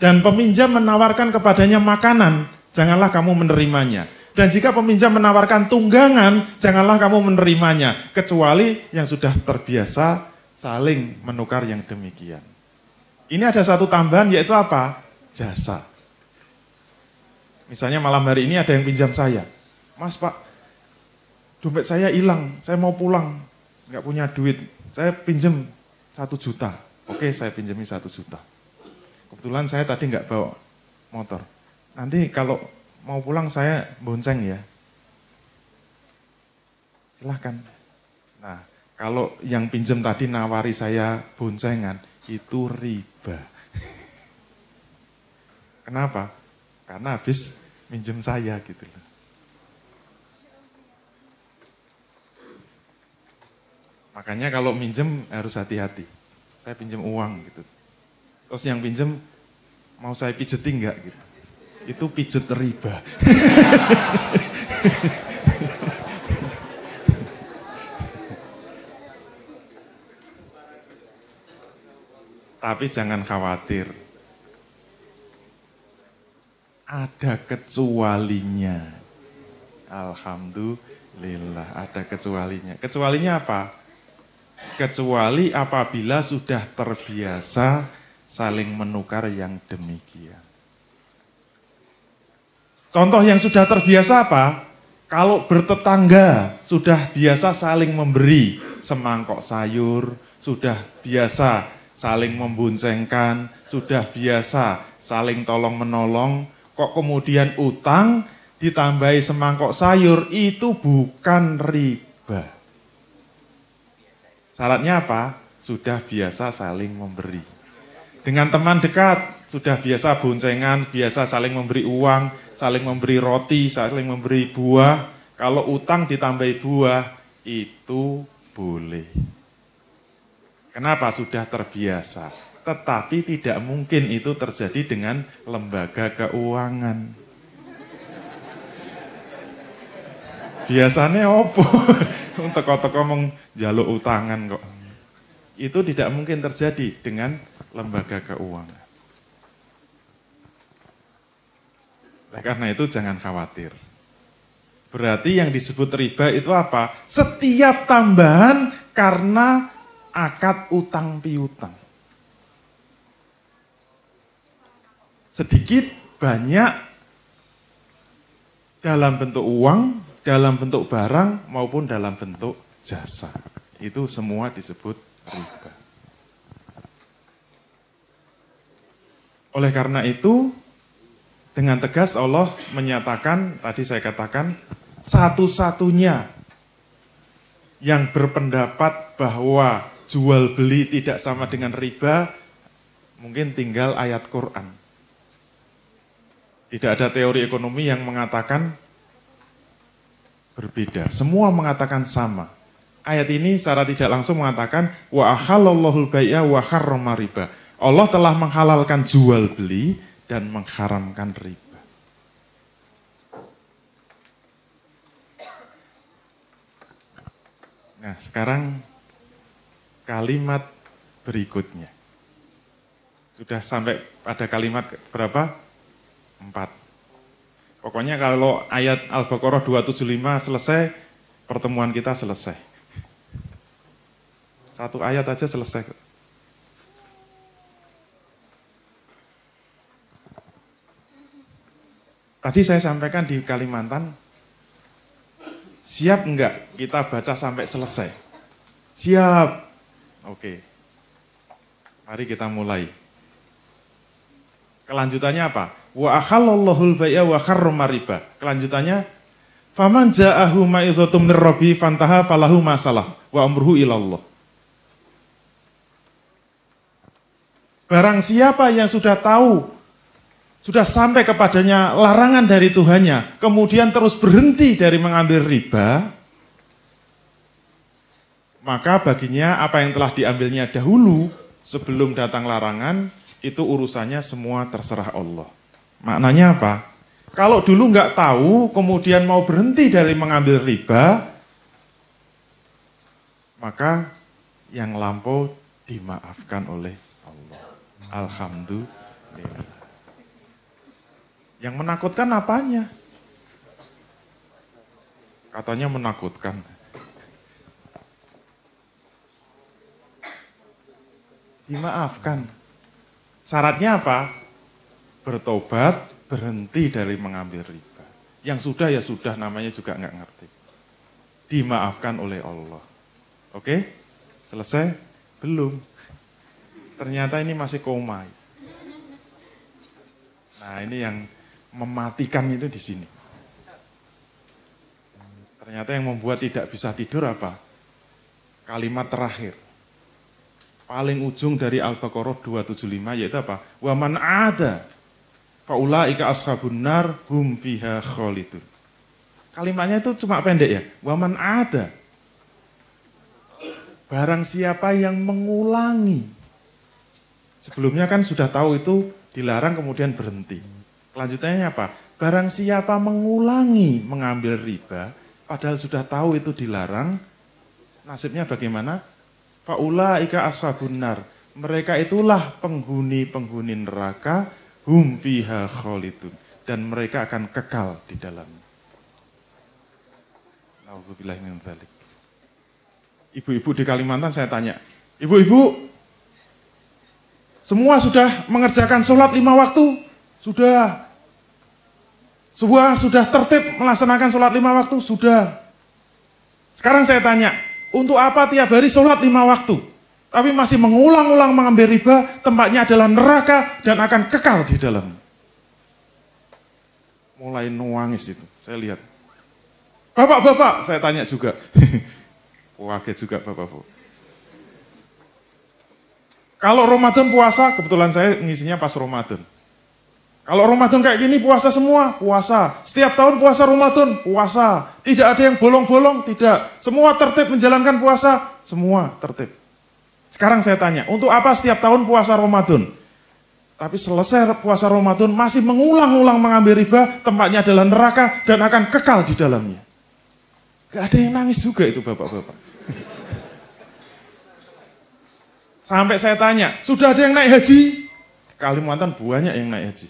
dan peminjam menawarkan kepadanya makanan, janganlah kamu menerimanya. Dan jika peminjam menawarkan tunggangan, janganlah kamu menerimanya. Kecuali yang sudah terbiasa saling menukar yang demikian. Ini ada satu tambahan, yaitu apa? Jasa. Misalnya malam hari ini ada yang pinjam saya. Mas Pak, dompet saya hilang, saya mau pulang. Nggak punya duit, saya pinjam 1 juta. Oke, saya pinjami 1 juta. Kebetulan saya tadi nggak bawa motor. Nanti kalau mau pulang saya bonceng ya. Silahkan. Nah, kalau yang pinjam tadi nawari saya boncengan, itu riba. Kenapa? Karena habis minjem saya gitu loh. Makanya kalau minjem harus hati-hati. Saya pinjem uang gitu. Terus yang pinjem mau saya pijetin enggak gitu. Itu pijet riba. Tapi jangan khawatir. Ada kecualinya. Alhamdulillah ada kecualinya. Kecualinya apa? Kecuali apabila sudah terbiasa saling menukar yang demikian. Contoh yang sudah terbiasa apa? Kalau bertetangga sudah biasa saling memberi semangkok sayur, sudah biasa saling memboncengkan, sudah biasa saling tolong menolong, kok kemudian utang ditambahi semangkok sayur, itu bukan riba. Syaratnya apa? Sudah biasa saling memberi. Dengan teman dekat, sudah biasa boncengan, biasa saling memberi uang, saling memberi roti, saling memberi buah. Kalau utang ditambahi buah, itu boleh. Kenapa? Sudah terbiasa. Tetapi tidak mungkin itu terjadi dengan lembaga keuangan. Biasanya opo? Teko-teko ngomong jaluk utangan kok. Itu tidak mungkin terjadi dengan lembaga keuangan. Nah, karena itu jangan khawatir. Berarti yang disebut riba itu apa? Setiap tambahan karena akad utang piutang. Sedikit, banyak, dalam bentuk uang, dalam bentuk barang, maupun dalam bentuk jasa. Itu semua disebut riba. Oleh karena itu, dengan tegas Allah menyatakan, tadi saya katakan, satu-satunya yang berpendapat bahwa jual beli tidak sama dengan riba, mungkin tinggal ayat Quran. Tidak ada teori ekonomi yang mengatakan berbeda. Semua mengatakan sama. Ayat ini secara tidak langsung mengatakan wa ahallallahu al-bai'a wa harrama riba. Allah telah menghalalkan jual beli dan mengharamkan riba. Nah, sekarang kalimat berikutnya. Sudah sampai pada kalimat berapa? 4. Pokoknya kalau ayat Al-Baqarah 275 selesai, pertemuan kita selesai. Satu ayat aja selesai. Tadi saya sampaikan di Kalimantan, siap enggak kita baca sampai selesai? Siap. Oke. Mari kita mulai. Kelanjutannya apa? Wa akhallallahu al-bai'a wa harrama riba. Kelanjutannya, faman ja'ahu ma'idhatum mir rabbi fantaha falahu ma salaf wa amruhu ilallah. Barang siapa yang sudah tahu, sudah sampai kepadanya larangan dari Tuhannya, kemudian terus berhenti dari mengambil riba, maka baginya apa yang telah diambilnya dahulu sebelum datang larangan, itu urusannya semua terserah Allah. Maknanya apa? Kalau dulu nggak tahu, kemudian mau berhenti dari mengambil riba, maka yang lampau dimaafkan oleh Allah. Alhamdulillah. Yang menakutkan apanya? Katanya menakutkan. Dimaafkan. Syaratnya apa? Bertobat, berhenti dari mengambil riba. Yang sudah ya sudah, namanya juga nggak ngerti. Dimaafkan oleh Allah. Oke? Selesai? Belum. Ternyata ini masih koma. Nah, ini yang mematikan itu di sini. Ternyata yang membuat tidak bisa tidur apa? Kalimat terakhir. Paling ujung dari Al-Baqarah 275 yaitu apa? Wa man ada faulaika ashabun nar hum fiha khalidun. Kalimatnya itu cuma pendek ya. Wa man ada. Barang siapa yang mengulangi. Sebelumnya kan sudah tahu itu dilarang kemudian berhenti. Kelanjutannya apa? Barang siapa mengulangi mengambil riba, padahal sudah tahu itu dilarang, nasibnya bagaimana? Faulaika ashabun nar. Mereka itulah penghuni-penghuni neraka, hum fiha khalidun. Dan mereka akan kekal di dalamnya. Nauzubillahi min dzalik. Ibu-ibu di Kalimantan saya tanya, ibu-ibu, semua sudah mengerjakan sholat 5 waktu? Sudah. Semua sudah tertib melaksanakan sholat 5 waktu? Sudah. Sekarang saya tanya, untuk apa tiap hari sholat 5 waktu? Tapi masih mengulang-ulang mengambil riba, tempatnya adalah neraka dan akan kekal di dalam. Mulai nuangis itu, saya lihat. Bapak-bapak, saya tanya juga. Kaget juga bapak-bapak. Kalau Ramadan puasa, kebetulan saya ngisinya pas Ramadan. Kalau Ramadan kayak gini puasa semua, puasa. Setiap tahun puasa Ramadan, puasa. Tidak ada yang bolong-bolong, tidak. Semua tertib menjalankan puasa, semua tertib. Sekarang saya tanya, untuk apa setiap tahun puasa Ramadan? Tapi selesai puasa Ramadan masih mengulang-ulang mengambil riba, tempatnya adalah neraka dan akan kekal di dalamnya. Gak ada yang nangis juga itu bapak-bapak. Sampai saya tanya, sudah ada yang naik haji? Kalimantan banyak yang naik haji.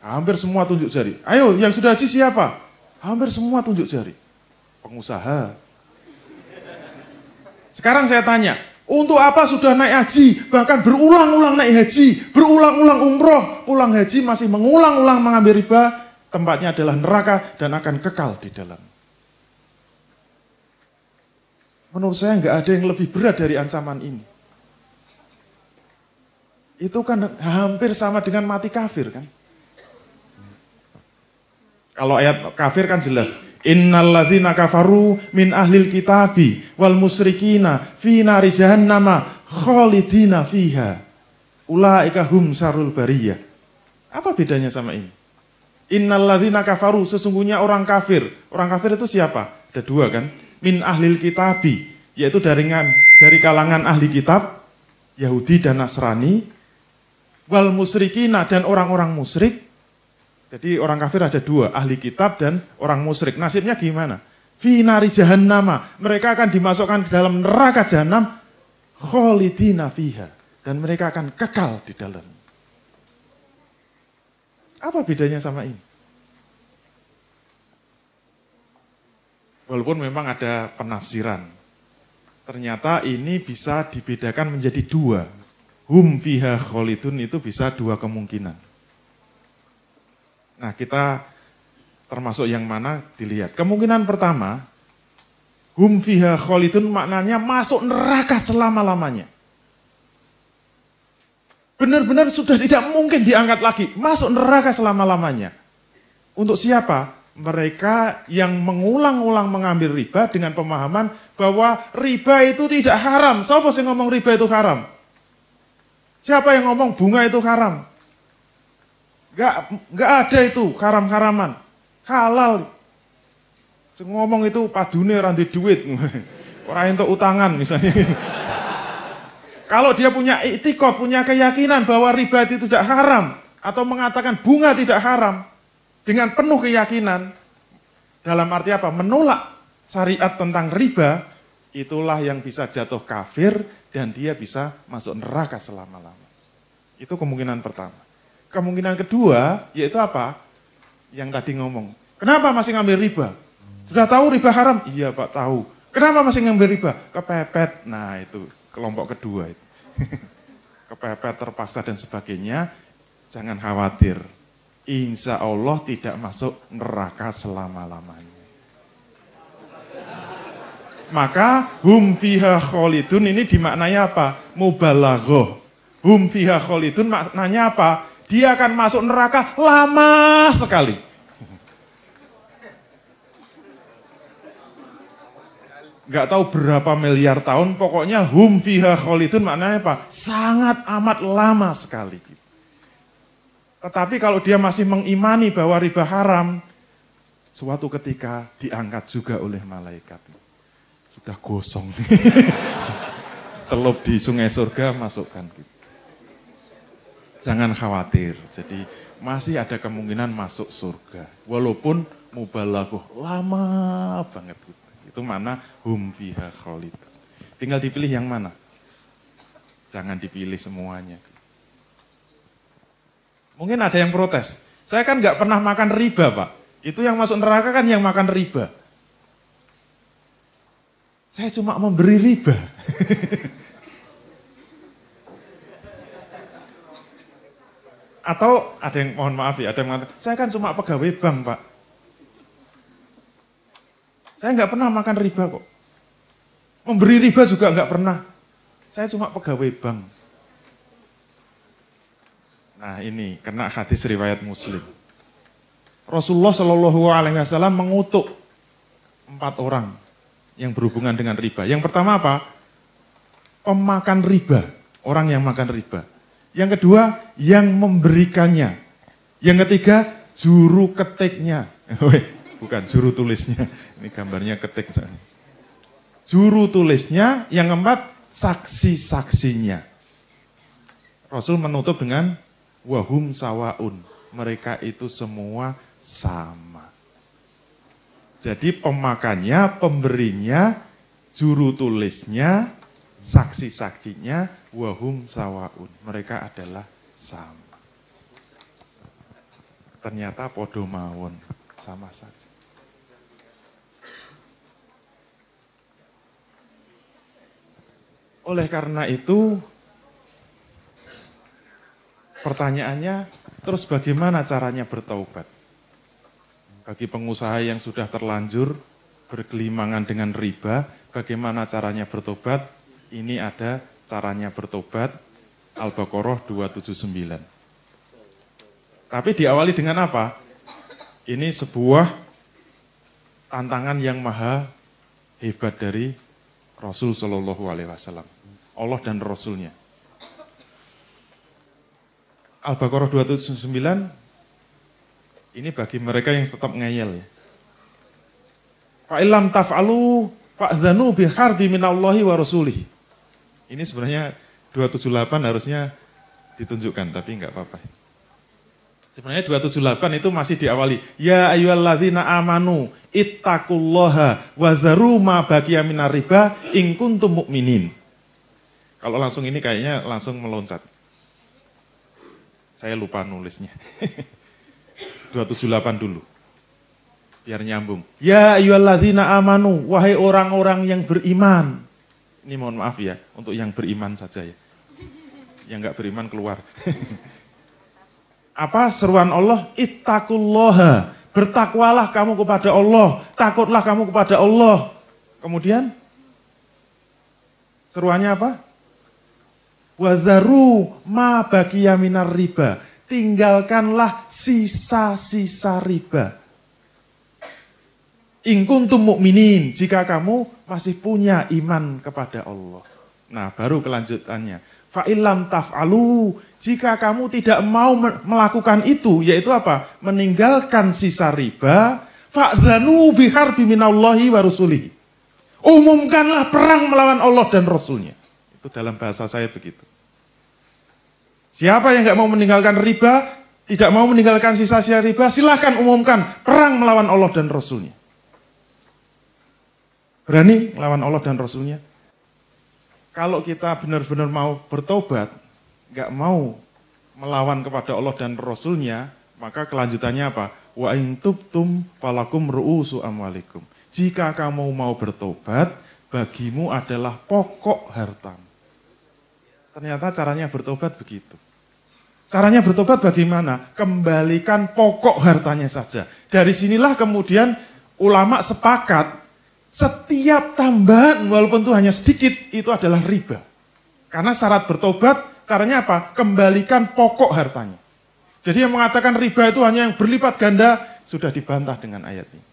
Hampir semua tunjuk jari. Ayo, yang sudah haji siapa? Hampir semua tunjuk jari. Pengusaha. Sekarang saya tanya, untuk apa sudah naik haji? Bahkan berulang-ulang naik haji, berulang-ulang umroh, pulang haji masih mengulang-ulang mengambil riba, tempatnya adalah neraka dan akan kekal di dalam. Menurut saya nggak ada yang lebih berat dari ancaman ini. Itu kan hampir sama dengan mati kafir kan. Kalau ayat kafir kan jelas. Innallazina kafaru min ahlil kitabi wal musyrikina fi nari jahannama khalidina fiha. Ulaika hum syarrul bariyah. Apa bedanya sama ini? Innallazina kafaru, sesungguhnya orang kafir. Orang kafir itu siapa? Ada dua kan? Min ahlil kitabi, yaitu dari kalangan ahli kitab, Yahudi dan Nasrani. Wal musyrikina, dan orang-orang musyrik. Jadi orang kafir ada dua, ahli kitab dan orang musyrik. Nasibnya gimana? Fi nari jahannama, mereka akan dimasukkan ke dalam neraka jahanam, khalidina fiha, dan mereka akan kekal di dalam. Apa bedanya sama ini? Walaupun memang ada penafsiran, ternyata ini bisa dibedakan menjadi dua. Hum fiha khalidun itu bisa dua kemungkinan. Nah, kita termasuk yang mana dilihat. Kemungkinan pertama, hum fiha khalidun maknanya masuk neraka selama-lamanya. benar-benar sudah tidak mungkin diangkat lagi, masuk neraka selama-lamanya. Untuk siapa? Mereka yang mengulang-ulang mengambil riba dengan pemahaman bahwa riba itu tidak haram. Siapa yang ngomong riba itu haram? Siapa yang ngomong bunga itu haram? Gak ada itu haram-haraman. Halal. Ngomong itu padune ora duwe duit. Ora entuk utangan misalnya. Kalau dia punya i'tiqad, punya keyakinan bahwa riba itu tidak haram atau mengatakan bunga tidak haram dengan penuh keyakinan, dalam arti apa? Menolak syariat tentang riba, itulah yang bisa jatuh kafir dan dia bisa masuk neraka selama-lamanya. Itu kemungkinan pertama. Kemungkinan kedua yaitu apa? Yang tadi ngomong, kenapa masih ngambil riba? Sudah tahu riba haram? Iya Pak, tahu. Kenapa masih ngambil riba? Kepepet. Nah itu kelompok kedua itu. Kepepet, terpaksa dan sebagainya. Jangan khawatir. Insya Allah tidak masuk neraka selama-lamanya. Maka hum fiha kholidun ini dimaknai apa? Mubalaghah. Hum fiha kholidun maknanya apa? Dia akan masuk neraka lama sekali. Nggak tahu berapa miliar tahun, pokoknya hum fiha kholidun maknanya apa? Sangat amat lama sekali. Tetapi kalau dia masih mengimani bahwa riba haram, suatu ketika diangkat juga oleh malaikat. Sudah gosong. Celup di sungai surga, masukkan. Jangan khawatir, jadi masih ada kemungkinan masuk surga. Walaupun mubalaghah lama banget. Itu mana hum fiha khalid. Tinggal dipilih yang mana. Jangan dipilih semuanya. Mungkin ada yang protes. Saya kan nggak pernah makan riba Pak. Itu yang masuk neraka kan yang makan riba. Saya cuma memberi riba. Atau ada yang mohon maaf ya, ada yang mengatakan, saya kan cuma pegawai bank Pak. Saya nggak pernah makan riba kok. Memberi riba juga nggak pernah. Saya cuma pegawai bank. Nah ini kena hadis riwayat Muslim. Rasulullah Shallallahu Alaihi Wasallam mengutuk 4 orang yang berhubungan dengan riba. Yang pertama apa? Pemakan riba, orang yang makan riba. Yang kedua, yang memberikannya. Yang ketiga, juru ketiknya. Bukan juru tulisnya, ini gambarnya ketik. Juru tulisnya, yang keempat, saksi-saksinya. Rasul menutup dengan wahum sawaun. Mereka itu semua sama. Jadi pemakannya, pemberinya, juru tulisnya, saksi-saksinya, wahum sawaun. Mereka adalah sama. Ternyata podo mawon, sama saja. Oleh karena itu, pertanyaannya, terus bagaimana caranya bertaubat? Bagi pengusaha yang sudah terlanjur bergelimangan dengan riba, bagaimana caranya bertobat? Ini ada caranya bertobat, Al-Baqarah 279. Tapi diawali dengan apa? Ini sebuah tantangan yang maha hebat dari Rasul Shallallahu Alaihi Wasallam. Allah dan Rasulnya. Al-Baqarah 279, ini bagi mereka yang tetap ngeyel ya. Fa'ilam taf'alu fa'zanu biharbi minallahi wa rasulihi. Ini sebenarnya 278 harusnya ditunjukkan, tapi enggak apa-apa. Sebenarnya 278 itu masih diawali. Ya ayyuhalladzina amanu ittaqullaha wa zaru ma baqiya minar riba in kuntum mu'minin. Kalau langsung ini kayaknya langsung meloncat. Saya lupa nulisnya. 278 dulu. Biar nyambung. Ya ayyuhalladzina amanu, wahai orang-orang yang beriman. Ini mohon maaf ya, untuk yang beriman saja ya. Yang enggak beriman keluar. Apa seruan Allah? Ittaqullaha. Bertakwalah kamu kepada Allah. Takutlah kamu kepada Allah. Kemudian seruannya apa? Wazaru ma baqiya minar riba. Tinggalkanlah sisa-sisa riba. In kuntum mu'minin, jika kamu masih punya iman kepada Allah. Nah, baru kelanjutannya. Fa illam taf'alu, jika kamu tidak mau melakukan itu, yaitu apa? Meninggalkan sisa riba, fa'dzanu biharbi minallahi wa rasulihi. Umumkanlah perang melawan Allah dan Rasulnya. Itu dalam bahasa saya begitu. Siapa yang nggak mau meninggalkan riba, tidak mau meninggalkan sisa-sisa riba, silahkan umumkan perang melawan Allah dan Rasulnya. Berani melawan Allah dan Rasulnya? Kalau kita benar-benar mau bertobat, nggak mau melawan kepada Allah dan Rasulnya, maka kelanjutannya apa? Wa in tubtum falakum ru'usu amwalikum. Jika kamu mau bertobat, bagimu adalah pokok hartamu. Ternyata caranya bertobat begitu. Caranya bertobat bagaimana? Kembalikan pokok hartanya saja. Dari sinilah kemudian ulama sepakat, setiap tambahan walaupun itu hanya sedikit, itu adalah riba. Karena syarat bertobat, caranya apa? Kembalikan pokok hartanya. Jadi yang mengatakan riba itu hanya yang berlipat ganda, sudah dibantah dengan ayat ini.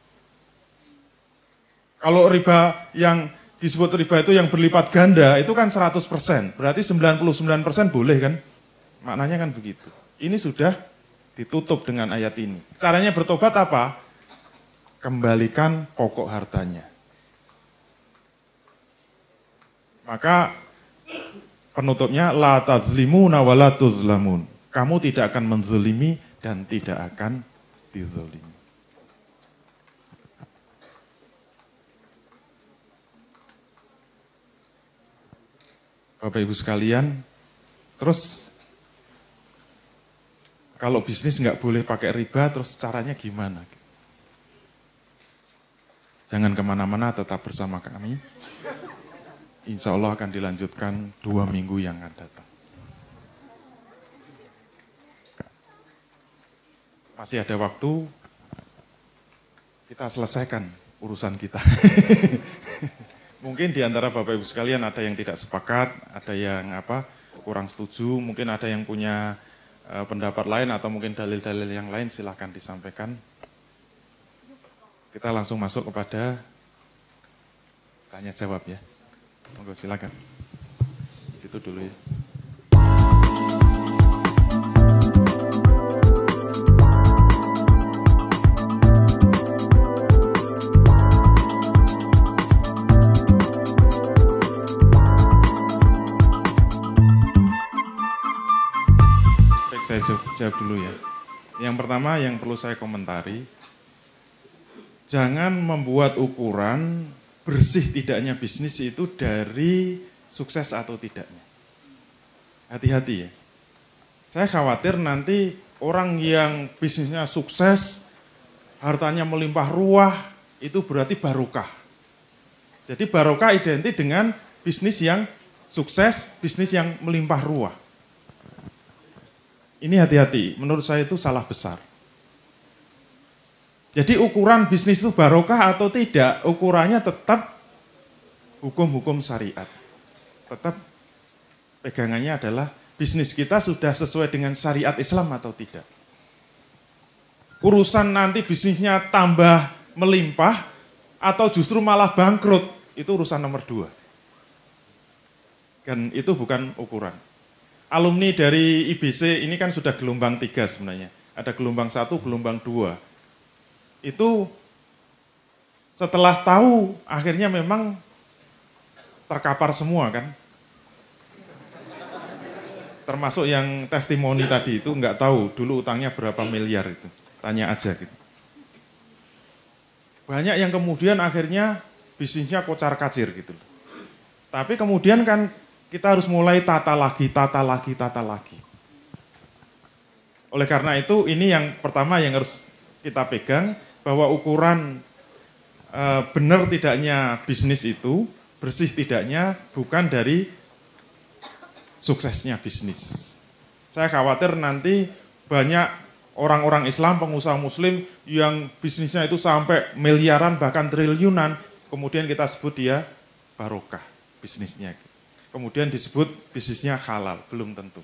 Kalau riba yang disebut riba itu yang berlipat ganda, itu kan 100%. Berarti 99% boleh kan? Maknanya kan begitu. Ini sudah ditutup dengan ayat ini. Caranya bertobat apa? Kembalikan pokok hartanya. Maka penutupnya la tazlimuna wa la tuzlamun. Kamu tidak akan menzalimi dan tidak akan dizalimi. Bapak Ibu sekalian, terus kalau bisnis nggak boleh pakai riba, terus caranya gimana? Jangan kemana-mana, tetap bersama kami. Insya Allah akan dilanjutkan 2 minggu yang akan datang. Masih ada waktu, kita selesaikan urusan kita. Mungkin di antara Bapak Ibu sekalian ada yang tidak sepakat, ada yang kurang setuju, mungkin ada yang punya pendapat lain atau mungkin dalil-dalil yang lain, silahkan disampaikan. Kita langsung masuk kepada tanya jawab ya. Monggo silakan. Situ dulu ya. Baik, saya jawab dulu ya. Yang pertama yang perlu saya komentari, jangan membuat ukuran bersih tidaknya bisnis itu dari sukses atau tidaknya. Hati-hati ya. Saya khawatir nanti orang yang bisnisnya sukses, hartanya melimpah ruah, itu berarti barokah. Jadi barokah identik dengan bisnis yang sukses, bisnis yang melimpah ruah. Ini hati-hati, menurut saya itu salah besar. Jadi ukuran bisnis itu barokah atau tidak, ukurannya tetap hukum-hukum syariat. Tetap pegangannya adalah bisnis kita sudah sesuai dengan syariat Islam atau tidak. Urusan nanti bisnisnya tambah melimpah atau justru malah bangkrut, itu urusan nomor 2. Dan itu bukan ukuran. Alumni dari IBC ini kan sudah gelombang 3 sebenarnya. Ada gelombang 1, gelombang 2. Itu setelah tahu akhirnya memang terkapar semua kan. Termasuk yang testimoni tadi itu nggak tahu dulu utangnya berapa miliar itu. Tanya aja gitu. Banyak yang kemudian akhirnya bisnisnya kocar-kacir gitu. Tapi kemudian kan kita harus mulai tata lagi. Oleh karena itu ini yang pertama yang harus kita pegang, bahwa ukuran benar tidaknya bisnis itu, bersih tidaknya bukan dari suksesnya bisnis. Saya khawatir nanti banyak orang-orang Islam, pengusaha muslim yang bisnisnya itu sampai miliaran bahkan triliunan, kemudian kita sebut dia barokah bisnisnya. kemudian disebut bisnisnya halal, belum tentu.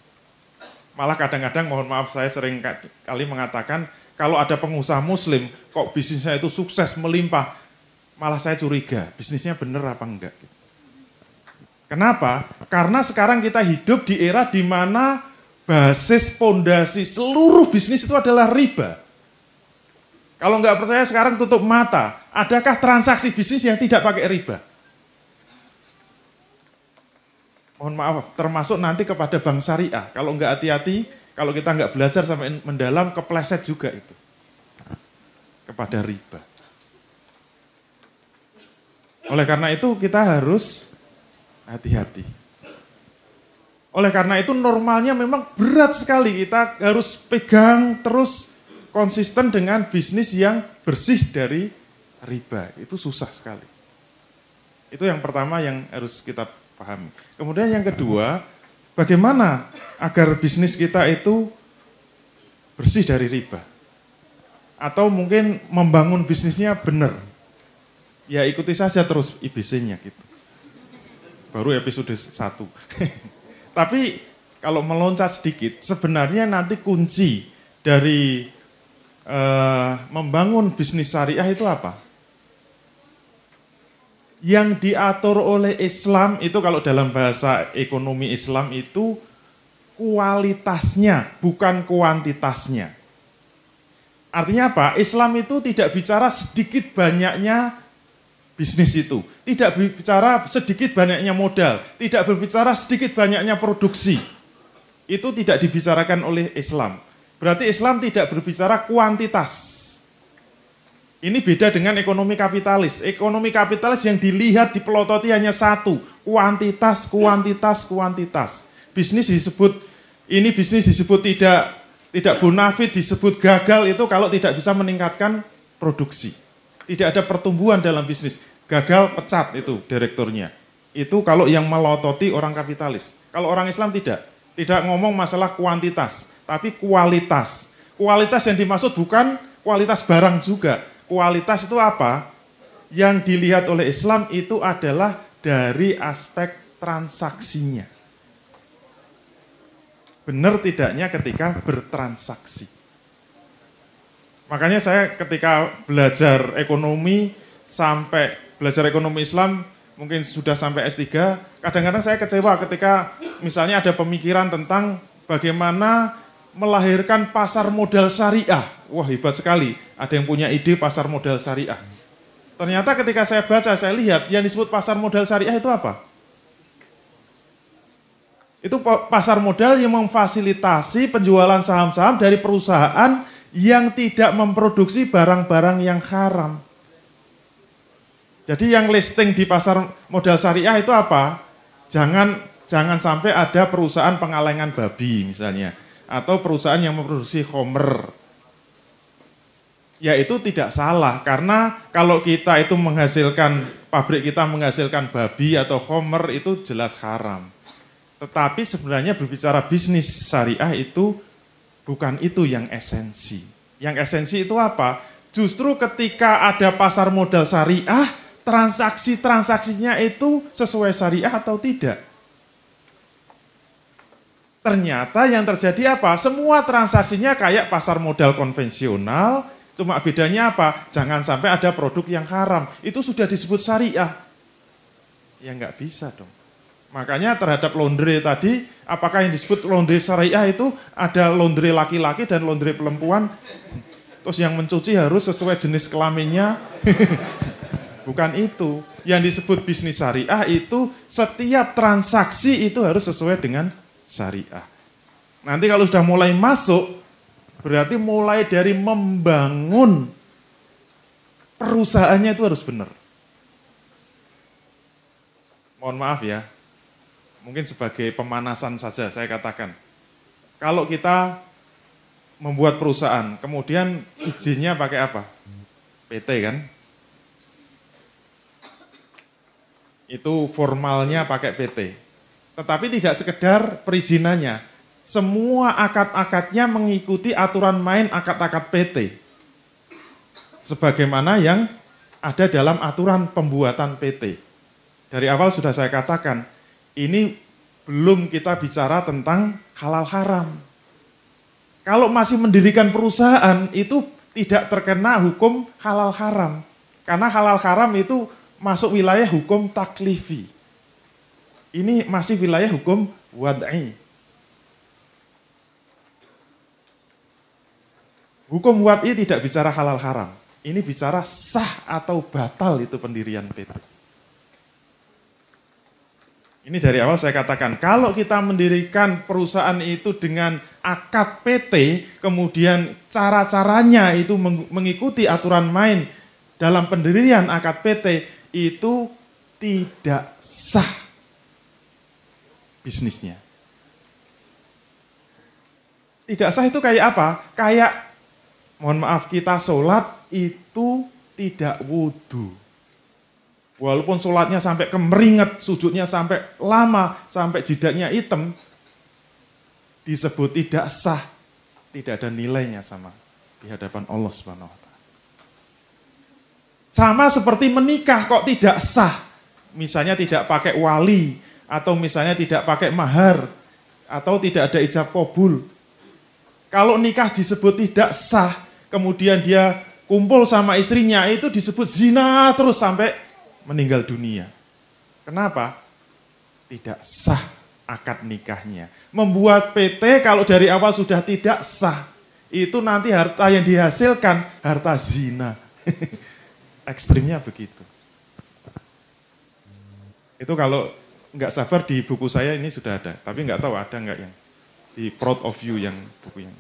Malah kadang-kadang, mohon maaf, saya sering kali mengatakan, kalau ada pengusaha muslim, kok bisnisnya itu sukses, melimpah, malah saya curiga, bisnisnya benar apa enggak. Kenapa? Karena sekarang kita hidup di era di mana basis pondasi seluruh bisnis itu adalah riba. Kalau nggak percaya sekarang tutup mata, adakah transaksi bisnis yang tidak pakai riba? Mohon maaf, termasuk nanti kepada bank syariah. Kalau nggak hati-hati, kalau kita nggak belajar sampai mendalam, kepleset juga itu. Kepada riba. Oleh karena itu kita harus hati-hati. Oleh karena itu normalnya memang berat sekali, kita harus pegang terus konsisten dengan bisnis yang bersih dari riba. Itu susah sekali. Itu yang pertama yang harus kita pahami. Kemudian yang kedua, bagaimana agar bisnis kita itu bersih dari riba? Atau mungkin membangun bisnisnya benar. Ya ikuti saja terus IBC-nya gitu. Baru episode 1. Tapi kalau meloncat sedikit, sebenarnya nanti kunci dari membangun bisnis syariah itu apa? Yang diatur oleh Islam itu kalau dalam bahasa ekonomi Islam itu kualitasnya, bukan kuantitasnya. Artinya apa? Islam itu tidak bicara sedikit banyaknya bisnis itu. Tidak berbicara sedikit banyaknya modal. Tidak berbicara sedikit banyaknya produksi. Itu tidak dibicarakan oleh Islam. Berarti Islam tidak berbicara kuantitas. Ini beda dengan ekonomi kapitalis. Ekonomi kapitalis yang dilihat, dipelototi hanya satu. Kuantitas, kuantitas, kuantitas. Bisnis disebut tidak bonafit, disebut gagal itu kalau tidak bisa meningkatkan produksi. Tidak ada pertumbuhan dalam bisnis. Gagal, pecat itu direkturnya. Itu kalau yang melototi orang kapitalis. Kalau orang Islam tidak. Tidak ngomong masalah kuantitas, tapi kualitas. Kualitas yang dimaksud bukan kualitas barang juga. Kualitas itu apa? Yang dilihat oleh Islam itu adalah dari aspek transaksinya. Benar tidaknya ketika bertransaksi. Makanya saya ketika belajar ekonomi, sampai belajar ekonomi Islam, mungkin sudah sampai S3, kadang-kadang saya kecewa ketika misalnya ada pemikiran tentang bagaimana melahirkan pasar modal syariah. Wah hebat sekali, ada yang punya ide pasar modal syariah. Ternyata ketika saya baca, saya lihat yang disebut pasar modal syariah itu apa? Itu pasar modal yang memfasilitasi penjualan saham-saham dari perusahaan yang tidak memproduksi barang-barang yang haram. Jadi yang listing di pasar modal syariah itu apa? Jangan sampai ada perusahaan pengalengan babi misalnya, atau perusahaan yang memproduksi khamr. Ya itu tidak salah, karena kalau kita itu pabrik kita menghasilkan babi atau khamr itu jelas haram. Tetapi sebenarnya berbicara bisnis syariah itu bukan itu yang esensi. Yang esensi itu apa? Justru ketika ada pasar modal syariah, transaksinya itu sesuai syariah atau tidak. Ternyata yang terjadi apa? Semua transaksinya kayak pasar modal konvensional, cuma bedanya apa? Jangan sampai ada produk yang haram. Itu sudah disebut syariah. Ya nggak bisa dong. Makanya terhadap laundry tadi, apakah yang disebut laundry syariah itu ada laundry laki-laki dan laundry perempuan? Terus yang mencuci harus sesuai jenis kelaminnya? Bukan itu. Yang disebut bisnis syariah itu setiap transaksi itu harus sesuai dengan syariah. Nanti kalau sudah mulai masuk, berarti mulai dari membangun perusahaannya itu harus benar. Mohon maaf ya, mungkin sebagai pemanasan saja saya katakan. Kalau kita membuat perusahaan, kemudian izinnya pakai apa? PT kan? Itu formalnya pakai PT. Tetapi tidak sekedar perizinannya. Semua akad-akadnya mengikuti aturan main akad-akad PT. Sebagaimana yang ada dalam aturan pembuatan PT. Dari awal sudah saya katakan, Ini belum kita bicara tentang halal haram. Kalau masih mendirikan perusahaan itu tidak terkena hukum halal haram. Karena halal haram itu masuk wilayah hukum taklifi. Ini masih wilayah hukum wad'i. Hukum wad'i tidak bicara halal haram. Ini bicara sah atau batal itu pendirian PT. Ini dari awal saya katakan, kalau kita mendirikan perusahaan itu dengan akad PT, kemudian cara-caranya itu mengikuti aturan main dalam pendirian akad PT, itu tidak sah bisnisnya. Tidak sah itu kayak apa? Kayak, mohon maaf, kita sholat itu tidak wudu. Walaupun sholatnya sampai kemeringat, sujudnya sampai lama, sampai jidatnya hitam, disebut tidak sah, tidak ada nilainya sama di hadapan Allah Subhanahu wa Ta'ala. Sama seperti menikah kok tidak sah, misalnya tidak pakai wali, atau misalnya tidak pakai mahar, atau tidak ada ijab qabul. Kalau nikah disebut tidak sah, kemudian dia kumpul sama istrinya, itu disebut zina terus sampai meninggal dunia. Kenapa? Tidak sah akad nikahnya. Membuat PT kalau dari awal sudah tidak sah, itu nanti harta yang dihasilkan harta zina. Ekstrimnya begitu. Itu kalau nggak sabar di buku saya ini sudah ada, tapi nggak tahu ada nggak yang di Proud of You yang buku yang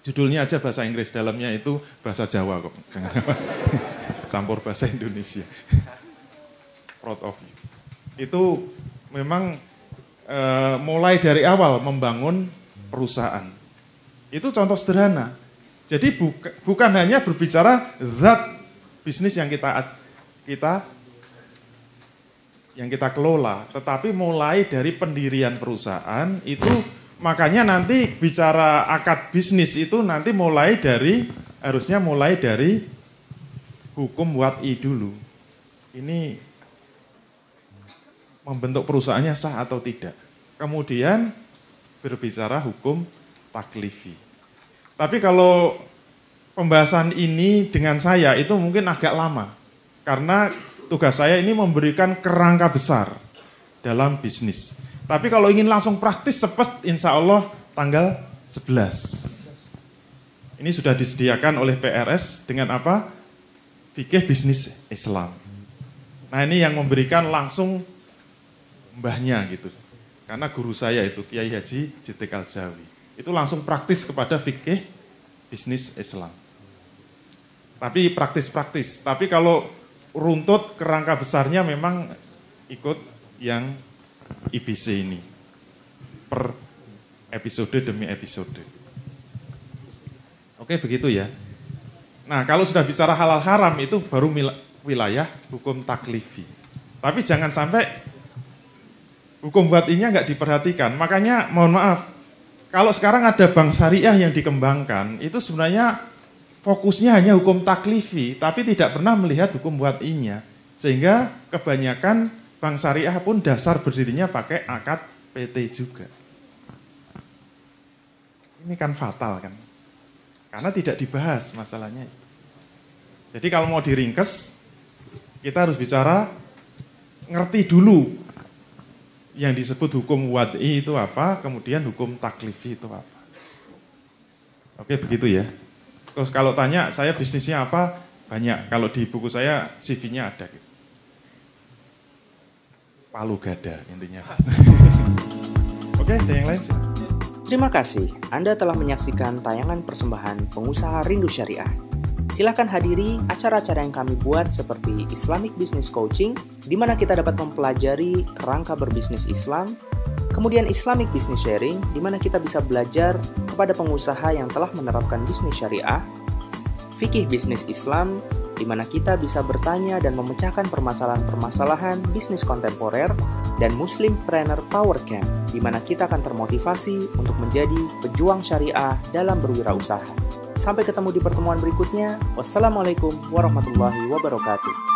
judulnya aja bahasa Inggris, dalamnya itu bahasa Jawa kok. Campur bahasa Indonesia. Proud of You. Itu memang mulai dari awal membangun perusahaan. Itu contoh sederhana. Jadi bukan hanya berbicara zat bisnis yang kita kelola, tetapi mulai dari pendirian perusahaan itu, makanya nanti bicara akad bisnis itu nanti harusnya mulai dari hukum wad'i dulu. Ini membentuk perusahaannya sah atau tidak. Kemudian berbicara hukum taklifi. Tapi kalau pembahasan ini dengan saya itu mungkin agak lama. Karena tugas saya ini memberikan kerangka besar dalam bisnis. Tapi kalau ingin langsung praktis cepat, insya Allah tanggal 11. Ini sudah disediakan oleh PRS dengan apa? Fikih bisnis Islam. Nah ini yang memberikan langsung mbahnya gitu. Karena guru saya itu Kiai Haji Jitik Al-Jawi. Itu langsung praktis kepada fikih bisnis Islam. Tapi praktis-praktis. Tapi kalau runtut kerangka besarnya memang ikut yang IBC ini. Per episode demi episode. Oke begitu ya. Nah kalau sudah bicara halal haram itu baru wilayah hukum taklifi. Tapi jangan sampai hukum wad'inya nggak diperhatikan. Makanya mohon maaf, kalau sekarang ada bank syariah yang dikembangkan, itu sebenarnya fokusnya hanya hukum taklifi, tapi tidak pernah melihat hukum wad'inya. Sehingga kebanyakan bank syariah pun dasar berdirinya pakai akad PT juga. Ini kan fatal kan. Karena tidak dibahas masalahnya. Jadi kalau mau diringkes, kita harus bicara, ngerti dulu yang disebut hukum wad'i itu apa, kemudian hukum taklifi itu apa. Oke begitu ya. Terus kalau tanya, saya bisnisnya apa? Banyak. Kalau di buku saya, CV-nya ada. Gitu. Palu gada intinya. Oke, ada yang lain? Terima kasih, Anda telah menyaksikan tayangan persembahan Pengusaha Rindu Syariah. Silahkan hadiri acara-acara yang kami buat seperti Islamic Business Coaching, di mana kita dapat mempelajari kerangka berbisnis Islam, kemudian Islamic Business Sharing, di mana kita bisa belajar kepada pengusaha yang telah menerapkan bisnis syariah, Fikih Bisnis Islam, di mana kita bisa bertanya dan memecahkan permasalahan-permasalahan bisnis kontemporer, dan Muslimpreneur Power Camp, di mana kita akan termotivasi untuk menjadi pejuang syariah dalam berwirausaha. Sampai ketemu di pertemuan berikutnya. Wassalamualaikum warahmatullahi wabarakatuh.